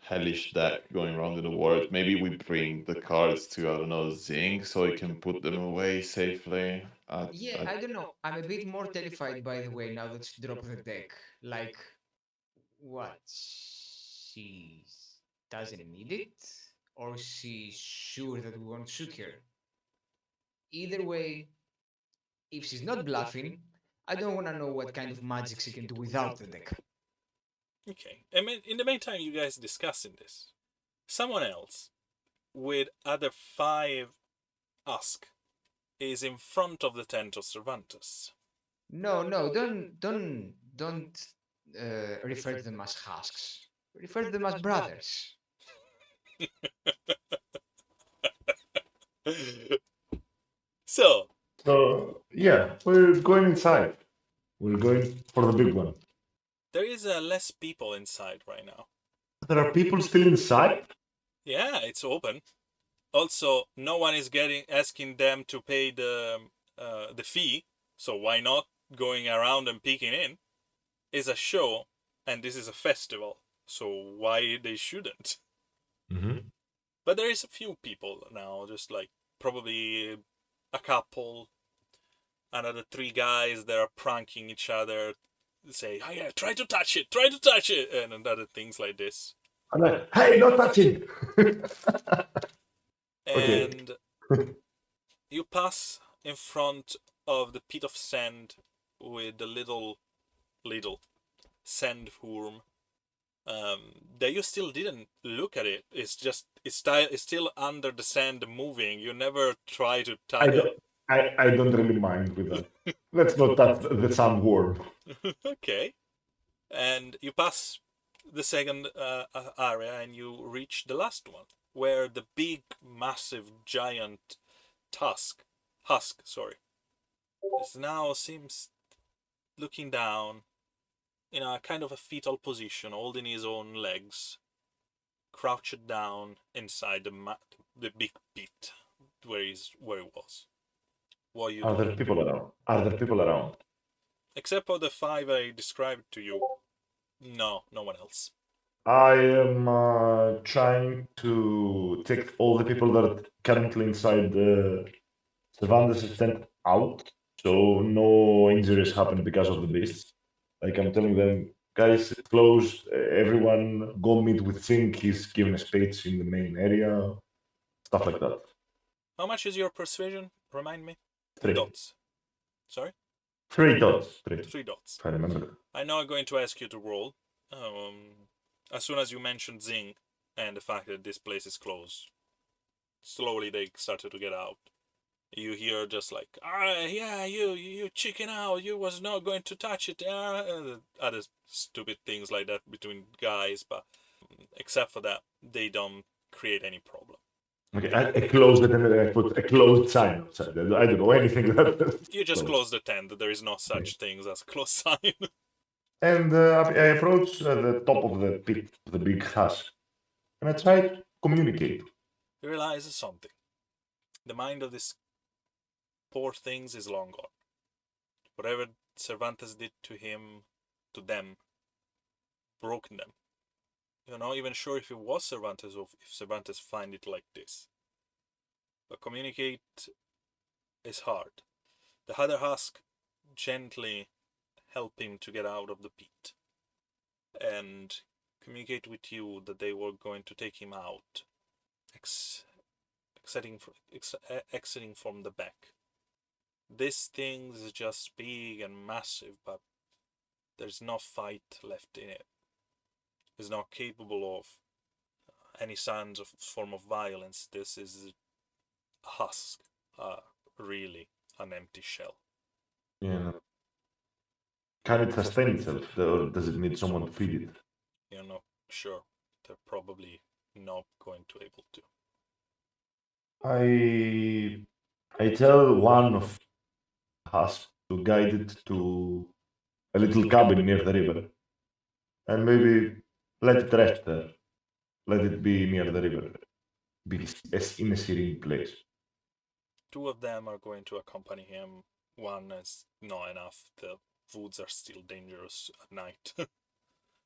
hellish deck going around in the world. Maybe we bring the cards to, I don't know, Zing, so he can put them away safely. Yeah, I don't know. I'm a bit more terrified, by the way, now that she dropped the deck. Like, what? She doesn't need it? Or she's sure that we won't shoot her? Either way, if she's not bluffing, I don't want to know what kind of magic she can do without the deck. Okay. And in the meantime, you guys discussing this. Someone else with other 5 Ask is in front of the tent of Cervantes. No, don't refer to them as husks. Refer to them as brothers. So, So yeah, we're going inside. We're going for the big one. there is less people inside right now. There are people still inside. Yeah, it's open. Also, no one is asking them to pay the fee, so why not going around and peeking in? It's a show, and this is a festival, so why they shouldn't? Mm-hmm. But there is a few people now, just like probably a couple, another 3 guys that are pranking each other, say, "Oh yeah, try to touch it, and other things like this. I'm like, hey, not touching. Okay. And you pass in front of the pit of sand with the little sand worm. That you still didn't look at it. It's still under the sand moving. You never try to touch it. I don't really mind with that. Let's not touch the sandworm. Okay. And you pass the second area and you reach the last one, where the big, massive, giant husk, is now seems looking down in a kind of a fetal position, holding his own legs, crouched down inside the big pit where he was. What are you Are doing? there people around? Are there people around? Except for the 5 I described to you, no one else. I am trying to take all the people that are currently inside the Cervantes tent out, so no injuries happen because of the beasts. Like I'm telling them, guys, it's closed. Everyone go meet with Zink. He's given a speech in the main area. Stuff like that. How much is your persuasion? Remind me. 3 Dots. Sorry? 3 dots. 3. 3 dots. If I remember. I know I'm going to ask you to roll. As soon as you mentioned Zing and the fact that this place is closed, slowly they started to get out. You hear just like, yeah, you chicken out. You was not going to touch it. Other stupid things like that between guys, but except for that, they don't create any problem. Okay, I closed it and then I put a closed sign outside. I don't know anything that. You just closed. close the tent. There is no such things as a closed sign. And I approach the top of the pit, the big husk, and I try to communicate. You realize something. The mind of this poor things is long gone. Whatever Cervantes did to him, to them, broken them. You're not even sure if it was Cervantes or if Cervantes find it like this. But communicate is hard. The other husk gently help him to get out of the pit and communicate with you that they were going to take him out, exiting from the back. This thing is just big and massive, but there's no fight left in it. It's not capable of any signs of form of violence. This is a husk, really an empty shell. Yeah. Can it sustain itself, or does it need someone to feed it? You're not sure. They're probably not going to able to. I tell one of us to guide it to a little cabin near the river, and maybe let it rest there. Let it be near the river, be in a serene place. Two of them are going to accompany him. One is not enough. The woods are still dangerous at night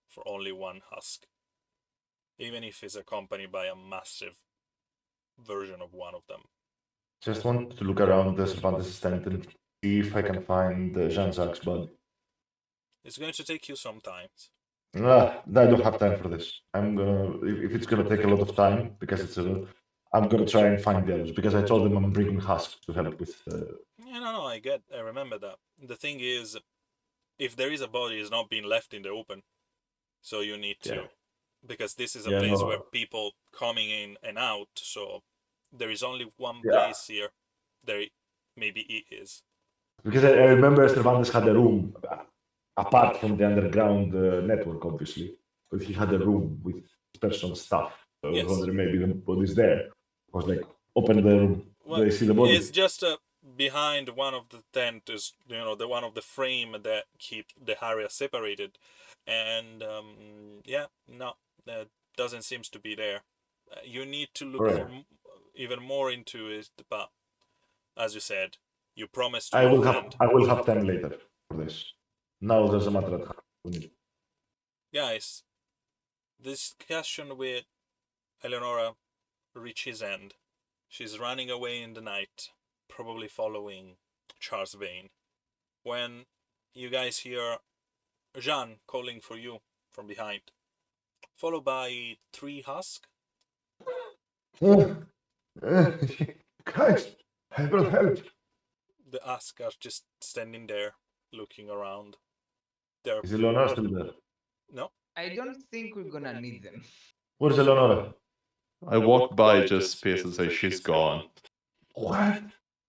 for only one husk. Even if he's accompanied by a massive version of one of them. Just want to look around the Cervantes tent and see if I can find Jean-Jacques' body. It's going to take you some time. I don't have time for this. I'm gonna, if it's gonna take a lot of time, because I'm gonna try and find the others, because I told them I'm bringing Husk to help with. No, I remember that. The thing is, if there is a body, it's not being left in the open. So you need to, because this is a place where people coming in and out, so there is only one place here. There maybe it is. Because I remember Cervantes had a room, apart from the underground network, obviously, but he had a room with personal stuff. So I was wondering maybe the body's there. I was like, open the room, they see the body. It's just behind one of the tent is, the one of the frame that keep the area separated. And that doesn't seem to be there. You need to look even more into it, but as you said, you promised to I will have time later for this. Now there's a matter at hand. Guys, this discussion with Eleonora reaches end. She's running away in the night, probably following Charles Vane. When you guys hear Jean calling for you from behind, followed by 3 husk. Guys, I brought help. The husk are just standing there, looking around. Is Eleonora still there? No. I don't think we're gonna need them. Where's Eleonora? I walked by just pissed and say she's gone. What?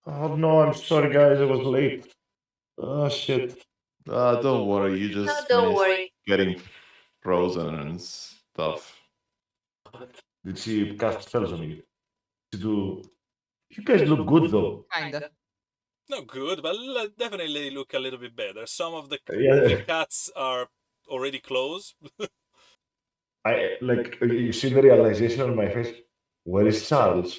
Oh no, I'm sorry guys, I was late. Oh shit. Don't worry, you just don't worry. getting frozen and stuff. Did she cast spells on you? You guys look good though. Kinda. Not good, but definitely look a little bit better. Some of the cats are already closed. You see the realization on my face. Where is Charles?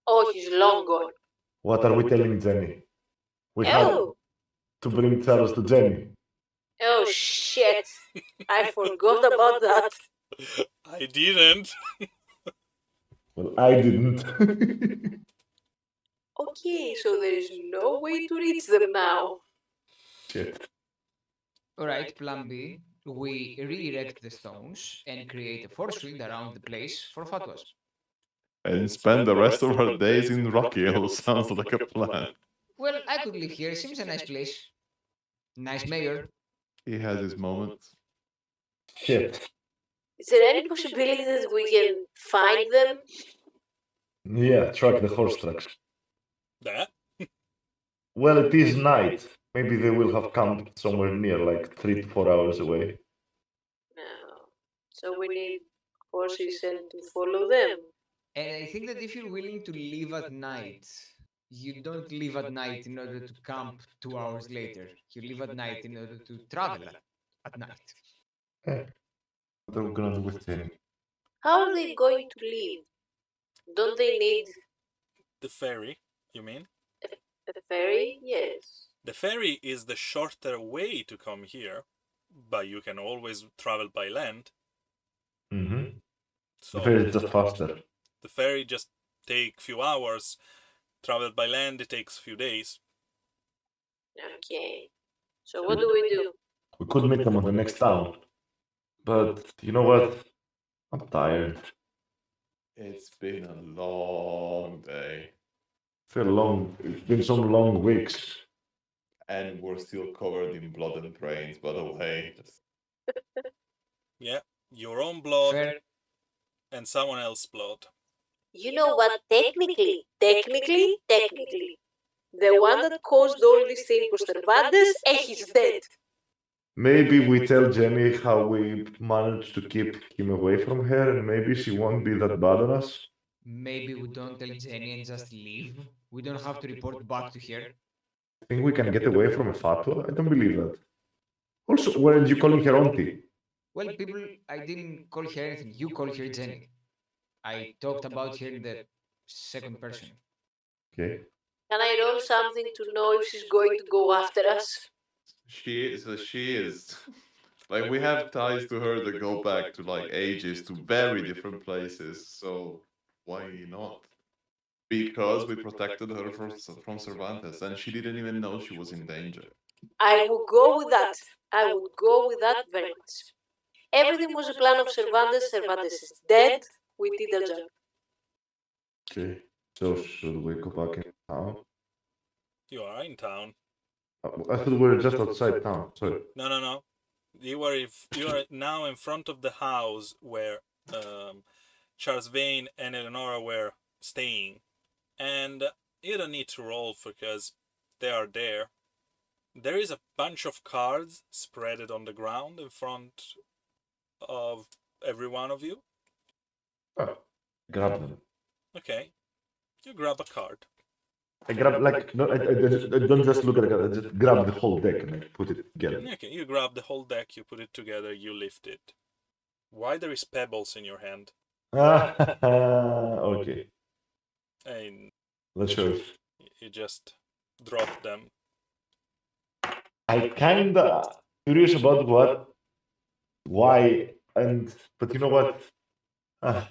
Oh, he's long gone. What are we telling Jenny? We have to bring Charles to Jenny. Oh shit! I forgot about that. I didn't. Well, I didn't. Okay, so there is no way to reach them now. Shit. Alright, plan B. We re-erect the stones and create a force field around the place for fatwas. And spend the rest of our days in Rocky Hill. Sounds like a plan. Well, I could live here. It seems a nice place. Nice mayor. He has his moments. Shit. Is there any possibility that we can find them? Yeah, track the horse tracks. That? Well, it is night. Maybe they will have camped somewhere near, like 3 to 4 hours away. No. So we need horses and to follow them. And I think that if you're willing to leave at night, you don't leave at night in order to camp 2 hours later. You leave at night in order to travel at night. What are we gonna do with Jenny? How are they going to leave? Don't they need The ferry, you mean? a ferry? Yes. The ferry is the shorter way to come here, but you can always travel by land. Mm-hmm. So The ferry is just faster. the ferry just take few hours. Travel by land, it takes few days. Okay. So what do we do? We could meet them on the next town. But you know what? I'm tired. It's been a long day. It's been some long weeks. And we're still covered in blood and brains, by the way. Yeah, your own blood Fair. and someone else's blood. You know what? Technically, the one that caused all this thing was Cervantes, and he's dead. Maybe we tell Jenny how we managed to keep him away from her, and maybe she won't be that bad on us. Maybe we don't tell Jenny and just leave. We don't have to report back to her. Think we can get away from a fatwa? I don't believe that. Also, weren't you calling her auntie? Well, people, I didn't call her anything. You call her Jenny. I talked about her in the second person. Okay. Can I roll something to know if she's going to go after us? She is. She is. Like we have ties to her that go back to like ages to very different places. So why not? Because we protected her from Cervantes, and she didn't even know she was in danger. I would go with that. I would go with that very much. Everything was a plan of Cervantes. Cervantes is dead. We did our job. Okay. So should we go back in town? You are in town. I thought we were just outside town. Sorry. No. You are now in front of the house where Charles Vane and Eleonora were staying, and you don't need to roll because they are there. There is a bunch of cards spread on the ground in front of every one of you. Oh, grab them. Okay, you grab a card. I grab like no, I don't just look at the card. I just grab the whole deck and I put it together. Okay, you grab the whole deck, you put it together, you lift it. Why there is pebbles in your hand? Okay, And that shows. you just drop them. I kinda curious about why, but you know what? Ah,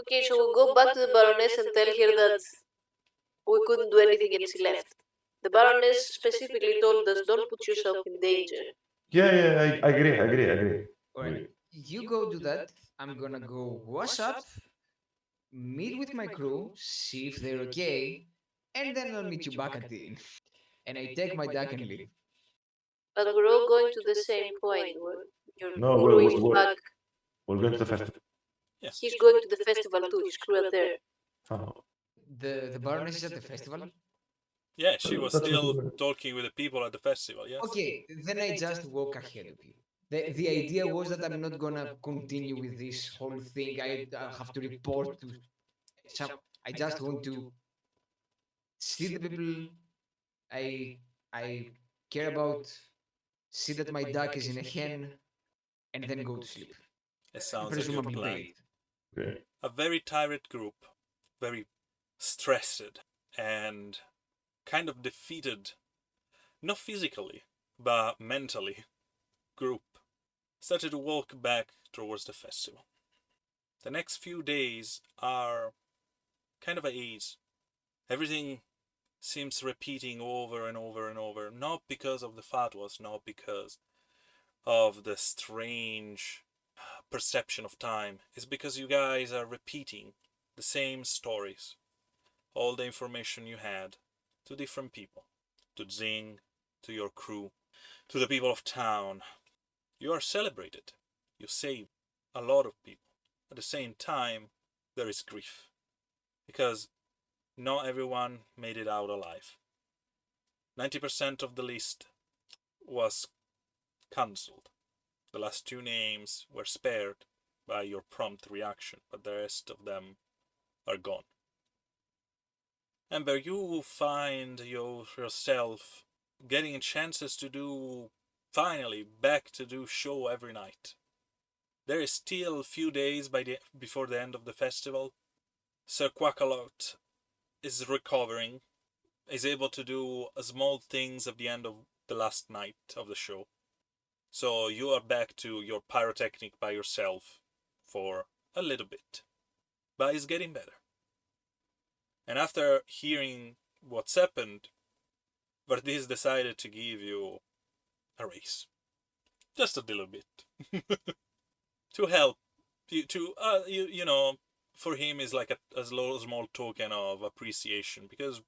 Okay, so we'll go back to the Baroness and tell her that we couldn't do anything and she left. The Baroness specifically told us, don't put yourself in danger. yeah, I agree. Alright, you go do that. I'm gonna go wash up, meet with my crew, see if they're okay, and then I'll meet you back at the inn. And I take my duck and leave. But we're all going to the same point. Your No, crew is back. we're going to the festival. Yeah. He's going to the festival too. His crew are there. Oh. The Baroness is at the festival? Yeah, she was That's still what we- talking with the people at the festival, yes? Okay, then I just walk ahead of you. The idea was that I'm not gonna continue with this whole thing. I have to report to some. I just want to see the people I care about, see that my duck is in a hen, and then go to sleep. It sounds like a good Presumably plan. paid. Okay. A very tired group, very stressed and kind of defeated, not physically, but mentally, group started to walk back towards the festival. The next few days are kind of a haze. Everything seems repeating over and over and over, not because of the fatwas, not because of the strange perception of time. It's because you guys are repeating the same stories, all the information you had, to different people, to Zing, to your crew, to the people of town. You are celebrated. You save a lot of people. At the same time, there is grief, because not everyone made it out alive. 90% of the list was cancelled. The last 2 names were spared by your prompt reaction, but the rest of them are gone. Amber, you find yourself getting chances to do, finally, back to do show every night. There is still a few days before the end of the festival. Sir Quackalot is recovering, is able to do small things at the end of the last night of the show. So you are back to your pyrotechnic by yourself for a little bit. But it's getting better. And after hearing what's happened, Vardis decided to give you a raise. Just a little bit. To help you, you know, for him is like a small token of appreciation, because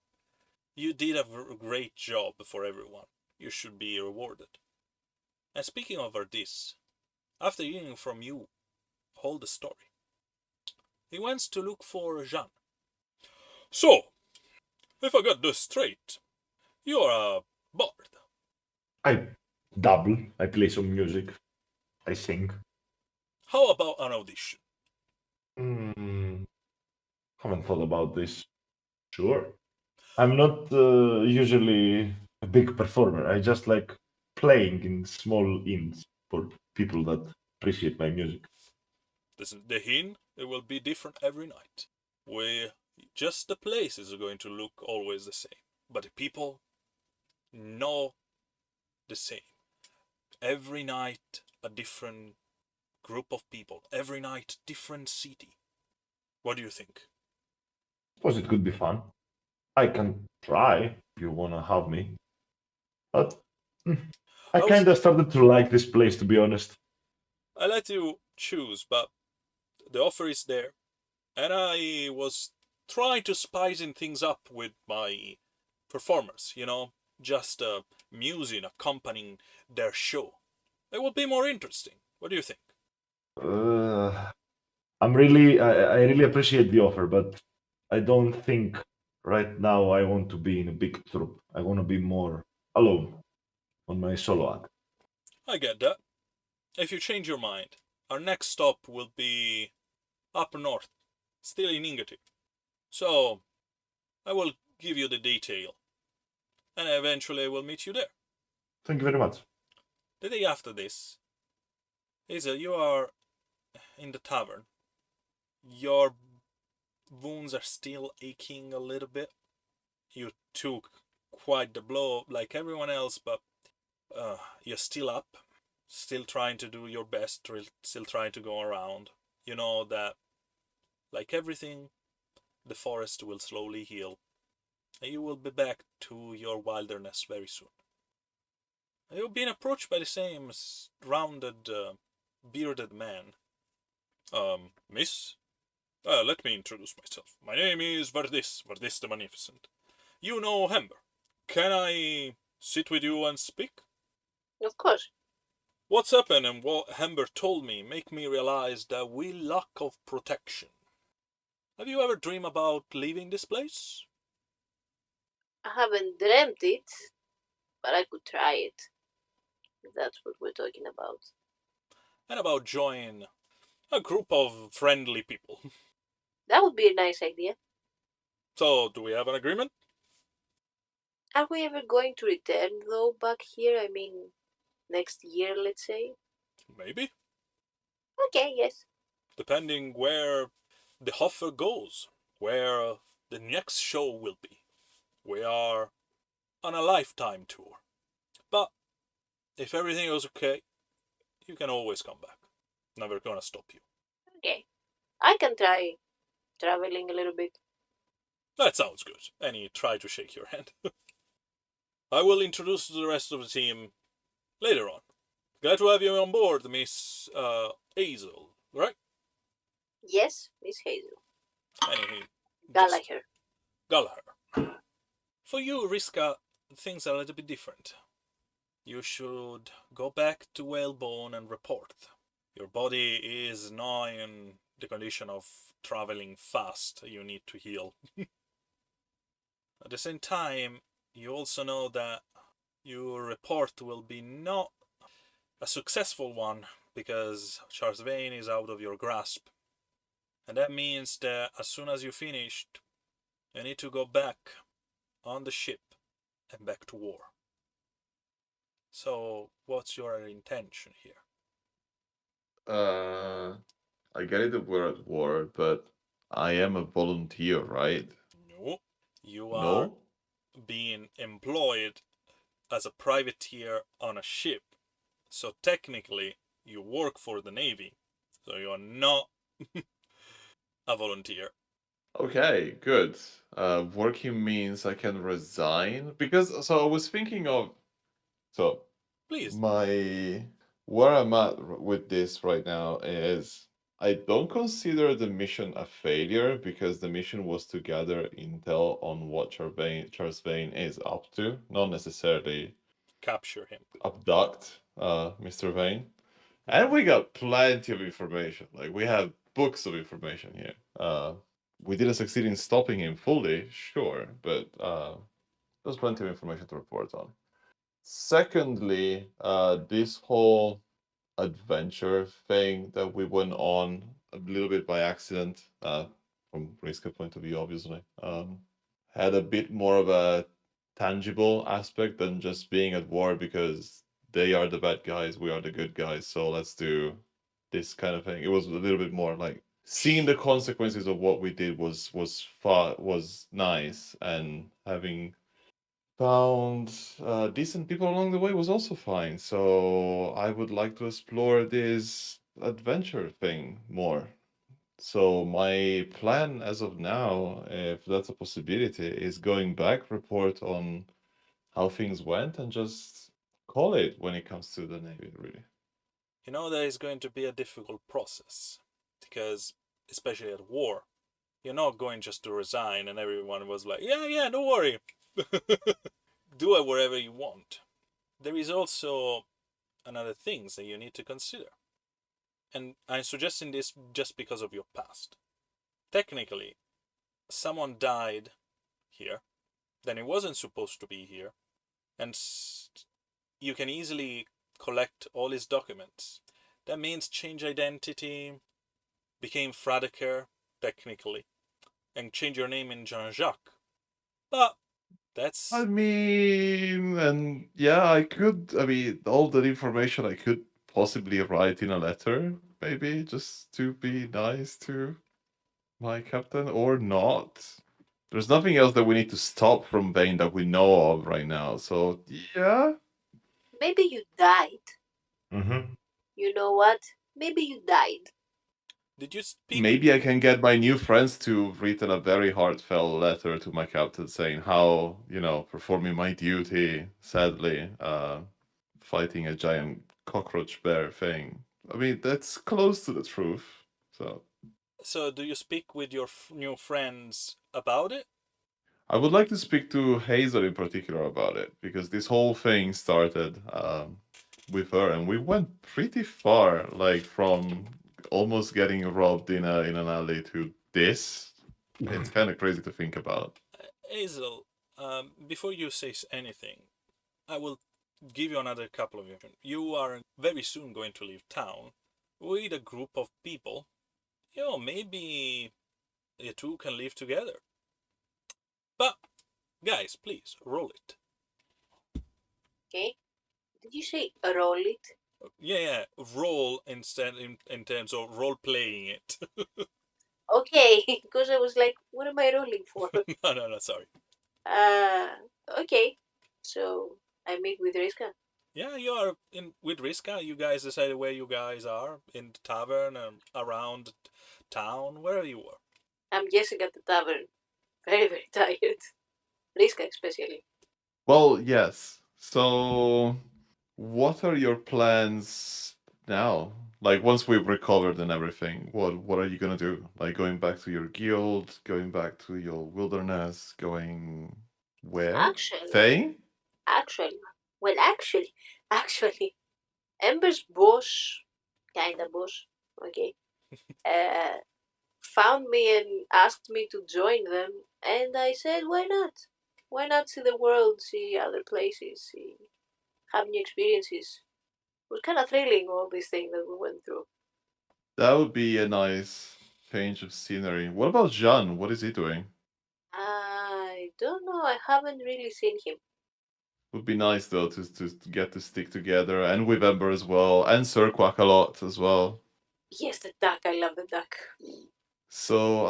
you did a great job for everyone. You should be rewarded. And speaking of Vardis, after hearing from you all the story, he wants to look for Jean. So, if I got this straight, you're a bard. I dabble. I play some music. I sing. How about an audition? Hmm. Haven't thought about this. Sure. I'm not usually a big performer. I just like playing in small inns for people that appreciate my music. The inn, it will be different every night. Just the places are going to look always the same, but the people know the same. Every night a different group of people. Every night different city. What do you think? Suppose it could be fun. I can try if you wanna have me. But I I was kinda started to like this place, to be honest. I let you choose, but the offer is there, and I was trying to spicing things up with my performers. Just music accompanying their show. It would be more interesting. What do you think? Uh, I really appreciate the offer, but I don't think right now I want to be in a big troupe. I want to be more alone on my solo act. I get that. If you change your mind, our next stop will be up north, still in Ingati. So I will give you the detail, and eventually I will meet you there. Thank you very much. The day after this, Hazel, you are in the tavern. Your wounds are still aching a little bit. You took quite the blow like everyone else, but you're still up, still trying to do your best, still trying to go around. You know that, like everything, the forest will slowly heal, and you will be back to your wilderness very soon. You've been approached by the same rounded, bearded man. Miss? Let me introduce myself. My name is Verdis the Magnificent. You know Hember. Can I sit with you and speak? Of course. What's happened and what Hember told me make me realize that we lack of protection. Have you ever dreamed about leaving this place? I haven't dreamt it, but I could try it. If that's what we're talking about. And about joining a group of friendly people. That would be a nice idea. So, do we have an agreement? Are we ever going to return though back here? I mean, next year, let's say? Maybe. Okay, yes. Depending where the offer goes, where the next show will be. We are on a lifetime tour. But if everything goes okay, you can always come back. Never gonna stop you. Okay. I can try traveling a little bit. That sounds good. And he tried to shake your hand. I will introduce the rest of the team later on. Glad to have you on board, Miss Hazel, right? Yes, Miss Hazel. And he Gallagher. Gallagher. For you, Riska, things are a little bit different. You should go back to Whalebone and report. Your body is now in the condition of traveling fast. You need to heal. At the same time, you also know that your report will be not a successful one because Charles Vane is out of your grasp. And that means that as soon as you finished, you need to go back on the ship and back to war. So, what's your intention here? I get it that we're at war, but I am a volunteer, right? No. You are No? being employed as a privateer on a ship. So, technically, you work for the Navy. So, you are not a volunteer. Okay, good. Working means I can resign because I was thinking of so Please. where I'm at with this right now is I don't consider the mission a failure because the mission was to gather intel on what Charles Vane is up to, not necessarily Capture him. abduct Mr. Vane. And we got plenty of information. Like we have books of information here. We didn't succeed in stopping him fully, sure, but there's plenty of information to report on. Secondly, this whole adventure thing that we went on a little bit by accident, from Riska point of view, obviously, had a bit more of a tangible aspect than just being at war because they are the bad guys, we are the good guys, so let's do this kind of thing. It was a little bit more like seeing the consequences of what we did was nice, and having found decent people along the way was also fine. So I would like to explore this adventure thing more. So my plan as of now, if that's a possibility, is going back, report on how things went, and just call it when it comes to the Navy, really. You know that is going to be a difficult process, because, especially at war, you're not going just to resign and everyone was like, yeah, don't worry. Do it wherever you want. There is also another things that you need to consider. And I'm suggesting this just because of your past. Technically, someone died here, then it wasn't supposed to be here, and you can easily collect all his documents. That means change identity, became Fradeker, technically, and change your name in Jean-Jacques. But that's... I mean, and yeah, I mean, all that information I could possibly write in a letter, maybe, just to be nice to my captain, or not. There's nothing else that we need to stop from Bane that we know of right now, so yeah. Maybe you died. Mm-hmm. You know what? Maybe you died. Did you speak? Maybe I can get my new friends to write a very heartfelt letter to my captain saying how, performing my duty, sadly, fighting a giant cockroach bear thing. I mean, that's close to the truth. So, do you speak with your new friends about it? I would like to speak to Hazel in particular about it, because this whole thing started with her, and we went pretty far, like from almost getting robbed in an alley to this. It's kind of crazy to think about. Hazel, before you say anything, I will give you another couple of information. You are very soon going to leave town with a group of people. Maybe you two can live together. But, guys, please, roll it. Okay? Did you say roll it? Yeah, roll instead in terms of role-playing it. Okay, because I was like, what am I rolling for? No, sorry. Okay. So I meet with Riska. Yeah, you are in with Riska. You guys decided where you guys are, in the tavern and around town, wherever you were. I'm guessing at the tavern. Very, very tired. Riska especially. Well, yes. So, what are your plans now? Like, once we've recovered and everything, what are you gonna do? Like, going back to your guild, going back to your wilderness, going where? Actually, actually, Ember's boss, kinda boss, okay, uh, found me and asked me to join them, and I said, why not? Why not see the world, see other places, have new experiences? It was kind of thrilling, all these things that we went through. That would be a nice change of scenery. What about Jean? What is he doing? I don't know, I haven't really seen him. Would be nice though to get to stick together, and with Ember as well, and Sir Quack a lot as well. Yes, the duck, I love the duck. So,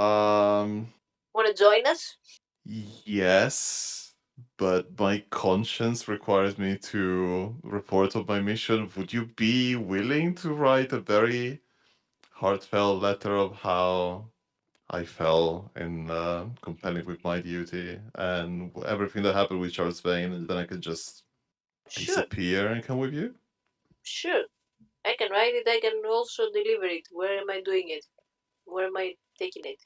Want to join us? yes, but my conscience requires me to report on my mission. Would you be willing to write a very heartfelt letter of how I fell in complying with my duty and everything that happened with Charles Vane, and then I could just Sure, disappear and come with you? sure. I can write it, I can also deliver it. Where am I doing it? Where am I taking it?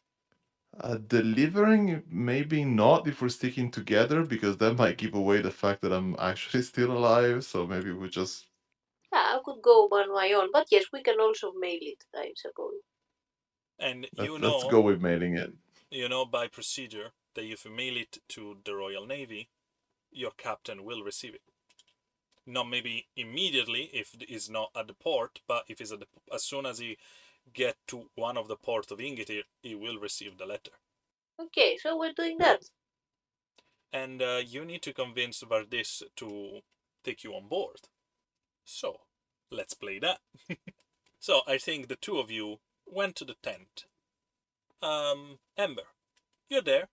Delivering, maybe not if we're sticking together, because that might give away the fact that I'm actually still alive. So maybe we just Yeah, I could go on my own, but yes, we can also mail it, I suppose. And let's go with mailing it. by procedure, that if you mail it to the Royal Navy, your captain will receive it. Not maybe immediately if it's not at the port, but if it's as soon as he get to one of the ports of Ingrid, he will receive the letter. Okay, so we're doing that. And you need to convince Vardis to take you on board. So, let's play that. So, I think the two of you went to the tent. Ember, you're there.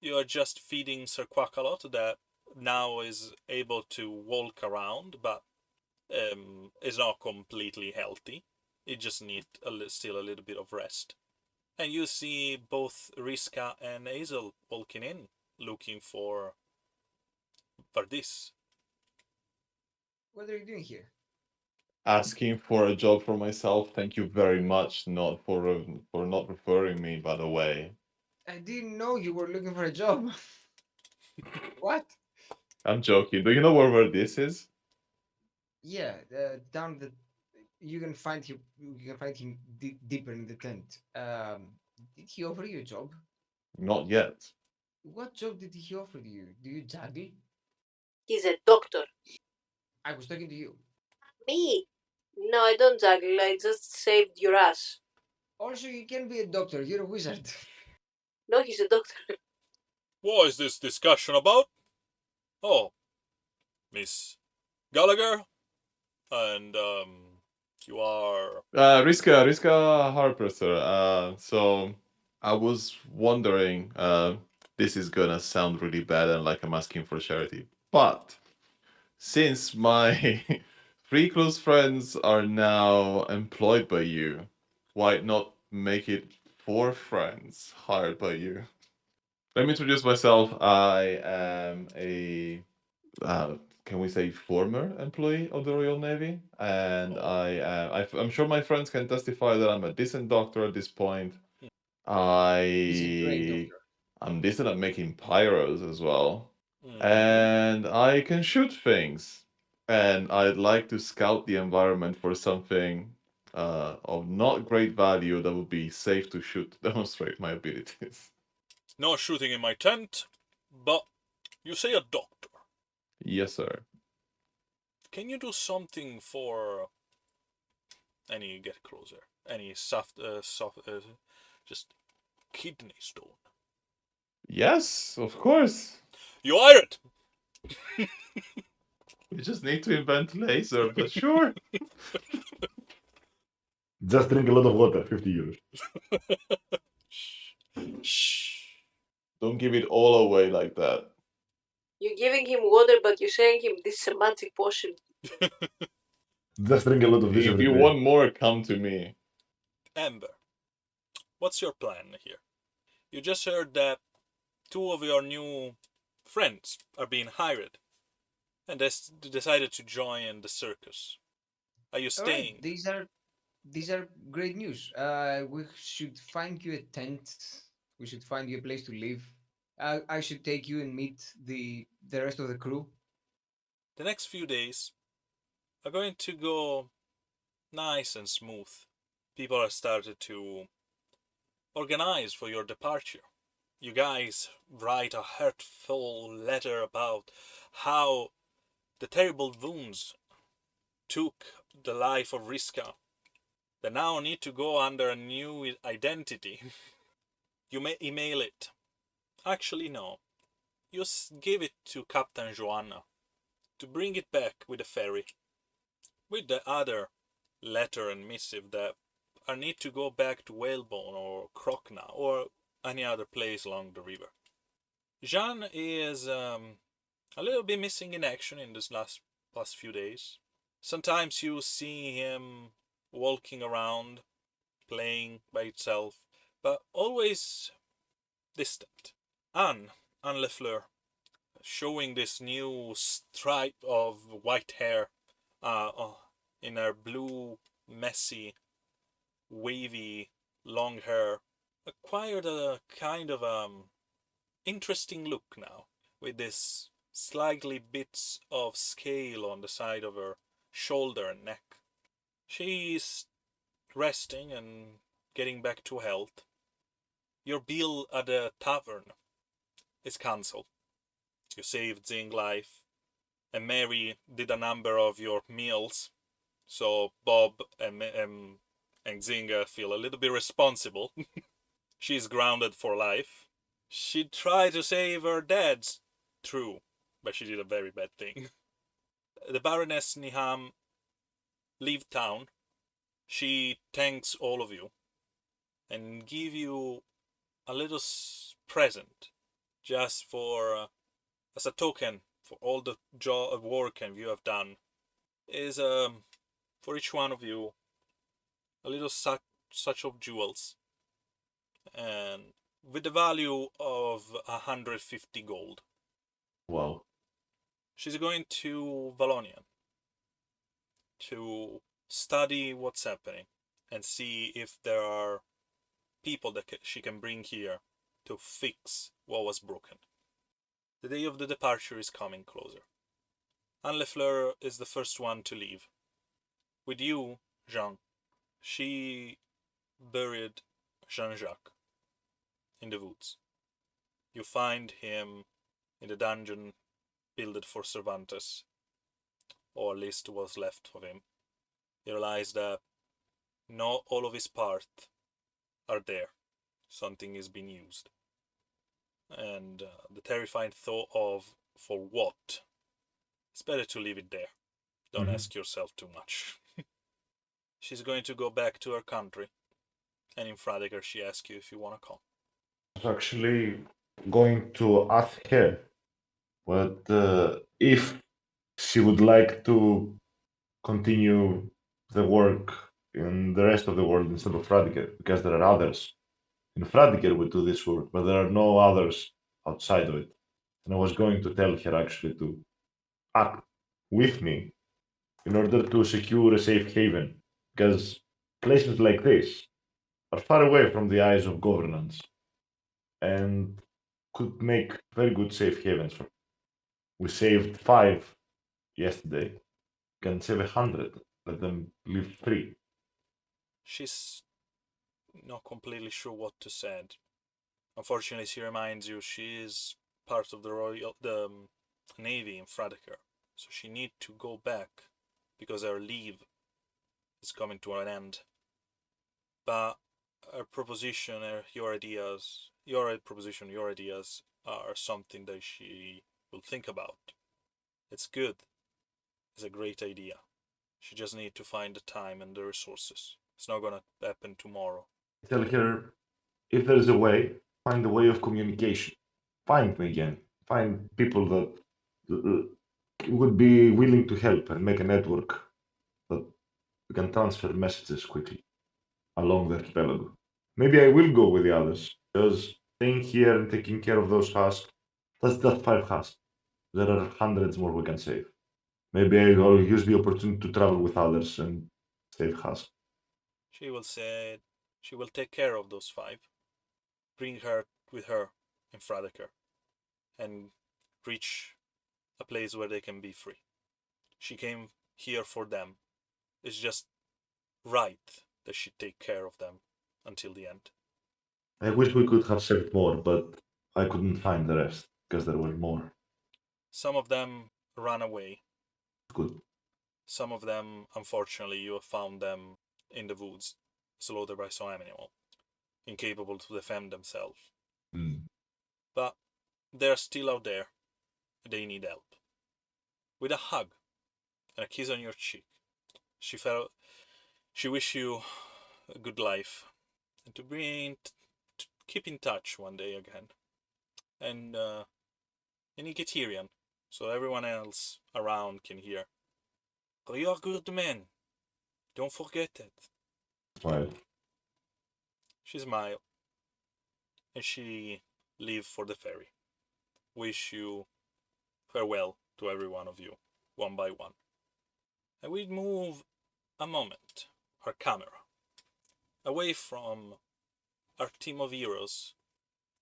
You are just feeding Sir Quackalot that now is able to walk around, but is not completely healthy. It just needs still a little bit of rest. And you see both Riska and Hazel walking in, looking for Vardis. What are you doing here? Asking for a job for myself. Thank you very much. Not for not referring me, by the way. I didn't know you were looking for a job. What? I'm joking. Do you know where this is? Yeah, down the. You can find him. You can find him deeper in the tent. Did he offer you a job? Not yet. What job did he offer you? Do you juggle? He's a doctor. I was talking to you. Me? No, I don't juggle. I just saved your ass. Also, you can be a doctor. You're a wizard. No, he's a doctor. What is this discussion about? Oh, Miss Gallagher, and you are. Riska Harper, sir. So I was wondering. This is gonna sound really bad and like I'm asking for charity, but since my three close friends are now employed by you, why not make it four friends hired by you? Let me introduce myself. I am a can we say former employee of the Royal Navy, and I'm sure my friends can testify that I'm a decent doctor at this point. He's a great doctor. I'm decent at making pyros as well, Mm, and I can shoot things. And I'd like to scout the environment for something of not great value that would be safe to shoot to demonstrate my abilities. no shooting in my tent, but you say a doctor. Yes, sir. Can you do something for any get closer? Any soft, just kidney stone? Yes, of course. You hired. We just need to invent laser, but sure. Just drink a lot of water, 50 euros. Shh. Don't give it all away like that. You're giving him water, but you're saying him this is a magic potion. Just drink a lot of this If every you day. want more, come to me. Amber, what's your plan here? You just heard that two of your new friends are being hired, and decided to join the circus. Are you All right, staying? these are great news. We should find you a tent. We should find you a place to live. I should take you and meet the rest of the crew. The next few days are going to go nice and smooth. People have started to organize for your departure. You guys write a hurtful letter about how the terrible wounds took the life of Riska. They now need to go under a new identity. You may email it. Actually, no. You give it to Captain Joanna to bring it back with a ferry. With the other letter and missive that are need to go back to Whalebone or Crockna or any other place along the river. Jean is a little bit missing in action in this past few days. Sometimes you see him walking around, playing by itself, but always distant. Anne Lefleur, showing this new stripe of white hair in her blue, messy, wavy, long hair, acquired a kind of interesting look now, with this slightly bits of scale on the side of her shoulder and neck. She's resting and getting back to health. Your bill at the tavern is cancelled. You saved Zing's life, and Mary did a number of your meals, so Bob and and Zinga feel a little bit responsible. She's grounded for life. She tried to save her dad. True, but she did a very bad thing. The Baroness Niham leave town. She thanks all of you and give you a little present just for as a token for all the work and you have done. Is for each one of you a little such of jewels, and with the value of 150 gold. Wow. She's going to Valonia to study what's happening and see if there are people that she can bring here to fix what was broken. The day of the departure is coming closer. Anne Lefleur is the first one to leave. With you, Jean, she buried Jean-Jacques in the woods. You find him in the dungeon built for Cervantes, or at least was left of him. You realize that not all of his parts are there. Something is being used. And the terrifying thought of for what? It's better to leave it there. Don't ask yourself too much. She's going to go back to her country, and in Fradegar she asks you if you want to come. I was actually going to ask her, but if she would like to continue the work in the rest of the world instead of Fradiger, because there are others. In Fradiger we do this work, but there are no others outside of it. And I was going to tell her actually to act with me in order to secure a safe haven, because places like this are far away from the eyes of governance and could make very good safe havens. We saved 5 yesterday. We can save 100. Let them live free. She's not completely sure what to say. Unfortunately, she reminds you she is part of the Navy in Fradegar, so she need to go back because her leave is coming to an end. But her proposition, your ideas are something that she will think about. It's good. It's a great idea. She just need to find the time and the resources. It's not gonna happen tomorrow. Tell her if there is a way, find a way of communication. Find me again. Find people that would be willing to help and make a network that we can transfer messages quickly along the archipelago. Maybe I will go with the others, because staying here and taking care of those husks, that's just 5 husks. There are hundreds more we can save. Maybe I'll use the opportunity to travel with others and save husks. She will say she will take care of those 5. Bring her with her in Fradegar and reach a place where they can be free. She came here for them. It's just right that she take care of them until the end. I wish we could have saved more, but I couldn't find the rest because there were more. Some of them ran away. Good. Some of them, unfortunately, you have found them in the woods, slaughtered by some animal, incapable to defend themselves. But they're still out there. They need help. With a hug and a kiss on your cheek, she wished you a good life and to keep in touch one day again. And in Equatorian, so everyone else around can hear. You're good men. Don't forget it. Smile. She smiled, and she leave for the ferry. Wish you farewell to every one of you, one by one. And we move a moment, our camera, away from our team of heroes,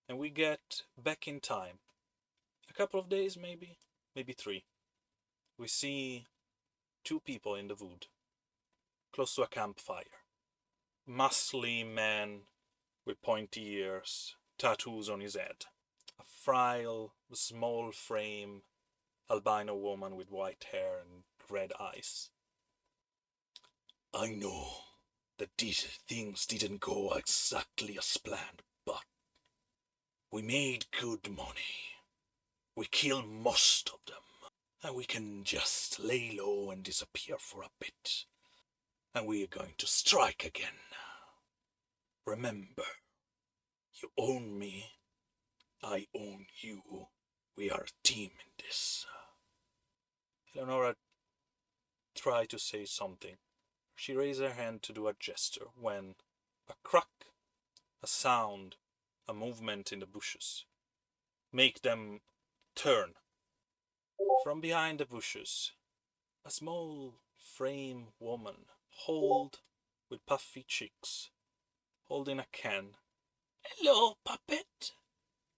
and we get back in time. A couple of days, maybe 3. We see 2 people in the wood, close to a campfire. Muscly man with pointy ears, tattoos on his head. A frail, small frame, albino woman with white hair and red eyes. I know that these things didn't go exactly as planned, but we made good money. We killed most of them, and we can just lay low and disappear for a bit. And we are going to strike again. Remember, you own me, I own you. We are a team in this. Eleonora tried to say something. She raised her hand to do a gesture when a crack, a sound, a movement in the bushes make them turn. From behind the bushes, a small frame woman, with puffy cheeks, holding a can. Hello, puppet.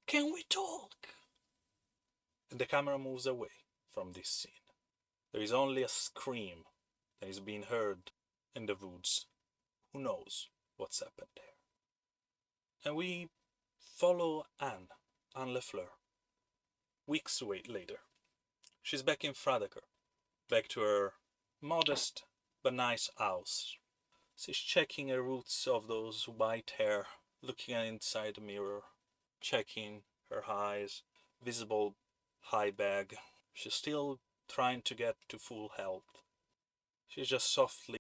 Can we talk? And the camera moves away from this scene. There is only a scream that is being heard in the woods. Who knows what's happened there? And we follow Anne Lefleur. Weeks later, she's back in Fradaker, back to her modest but nice house. She's checking the roots of those white hair, looking inside the mirror, checking her eyes, visible high bag. She's still trying to get to full health. She just softly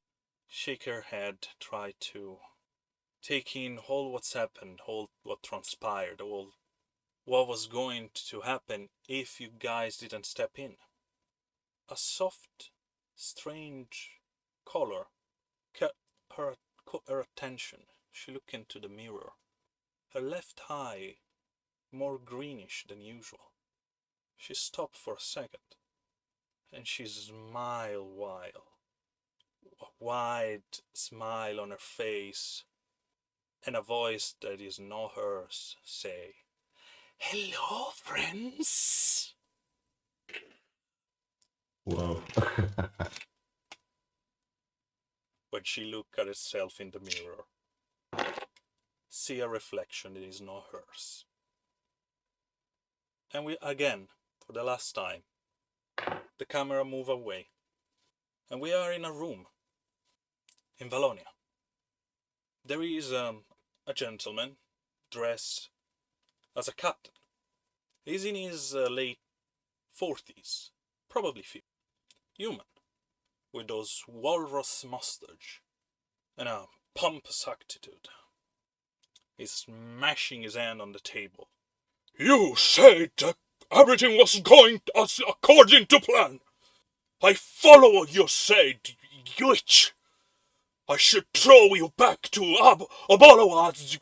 shake her head, try to take in all what's happened, all what transpired, all what was going to happen if you guys didn't step in. A soft, strange color caught her attention. She looked into the mirror. Her left eye more greenish than usual. She stopped for a second, and she smiled a wide smile on her face, and a voice that is not hers say, "Hello, friends." Wow. When she looked at herself in the mirror, see a reflection that is not hers. And we again, for the last time, the camera move away, and we are in a room in Valonia. There is a gentleman dressed as a captain. He's in his late 40s, probably 50s. Human, with those walrus mustache and a pompous attitude. He's smashing his hand on the table. You said that everything was going as according to plan. I follow what you said, witch. I should throw you back to Abalawa as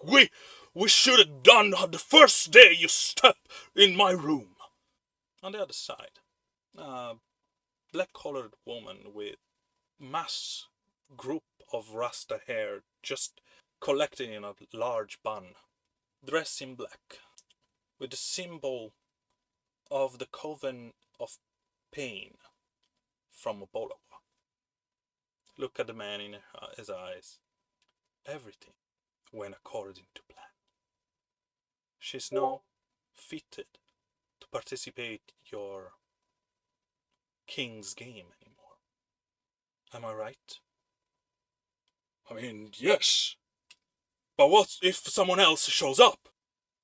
we should have done the first day you stepped in my room. On the other side, a black-colored woman with mass group of rasta hair just collected in a large bun, dressed in black, with the symbol of the Coven of Pain from Obolawa. Look at the man in his eyes. Everything went according to plan. She's now fitted to participate your king's game anymore. Am I right? I mean, yes. But what if someone else shows up?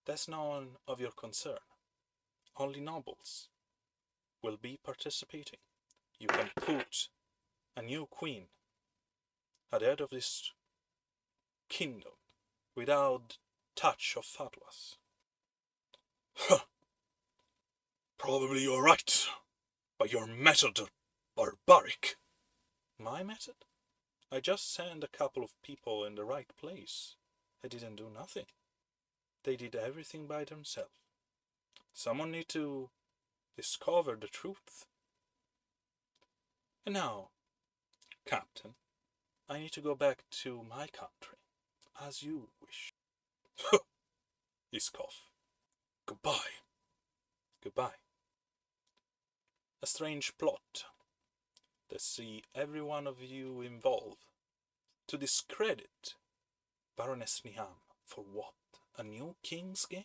That's none of your concern. Only nobles will be participating. You can put a new queen at the head of this kingdom without touch of fatwas. Probably you're right, but your method is barbaric. My method? I just sent a couple of people in the right place. They didn't do nothing. They did everything by themselves. Someone need to discover the truth. And now, Captain, I need to go back to my country, as you wish. He scoffed. Goodbye. Goodbye. A strange plot to see every one of you involved to discredit Baroness Niham for what? A new King's Game?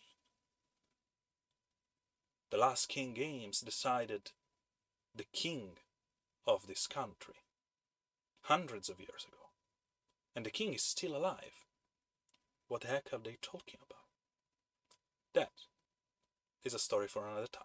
The last King Games decided the king of this country hundreds of years ago, and the king is still alive. What the heck are they talking about? That is a story for another time.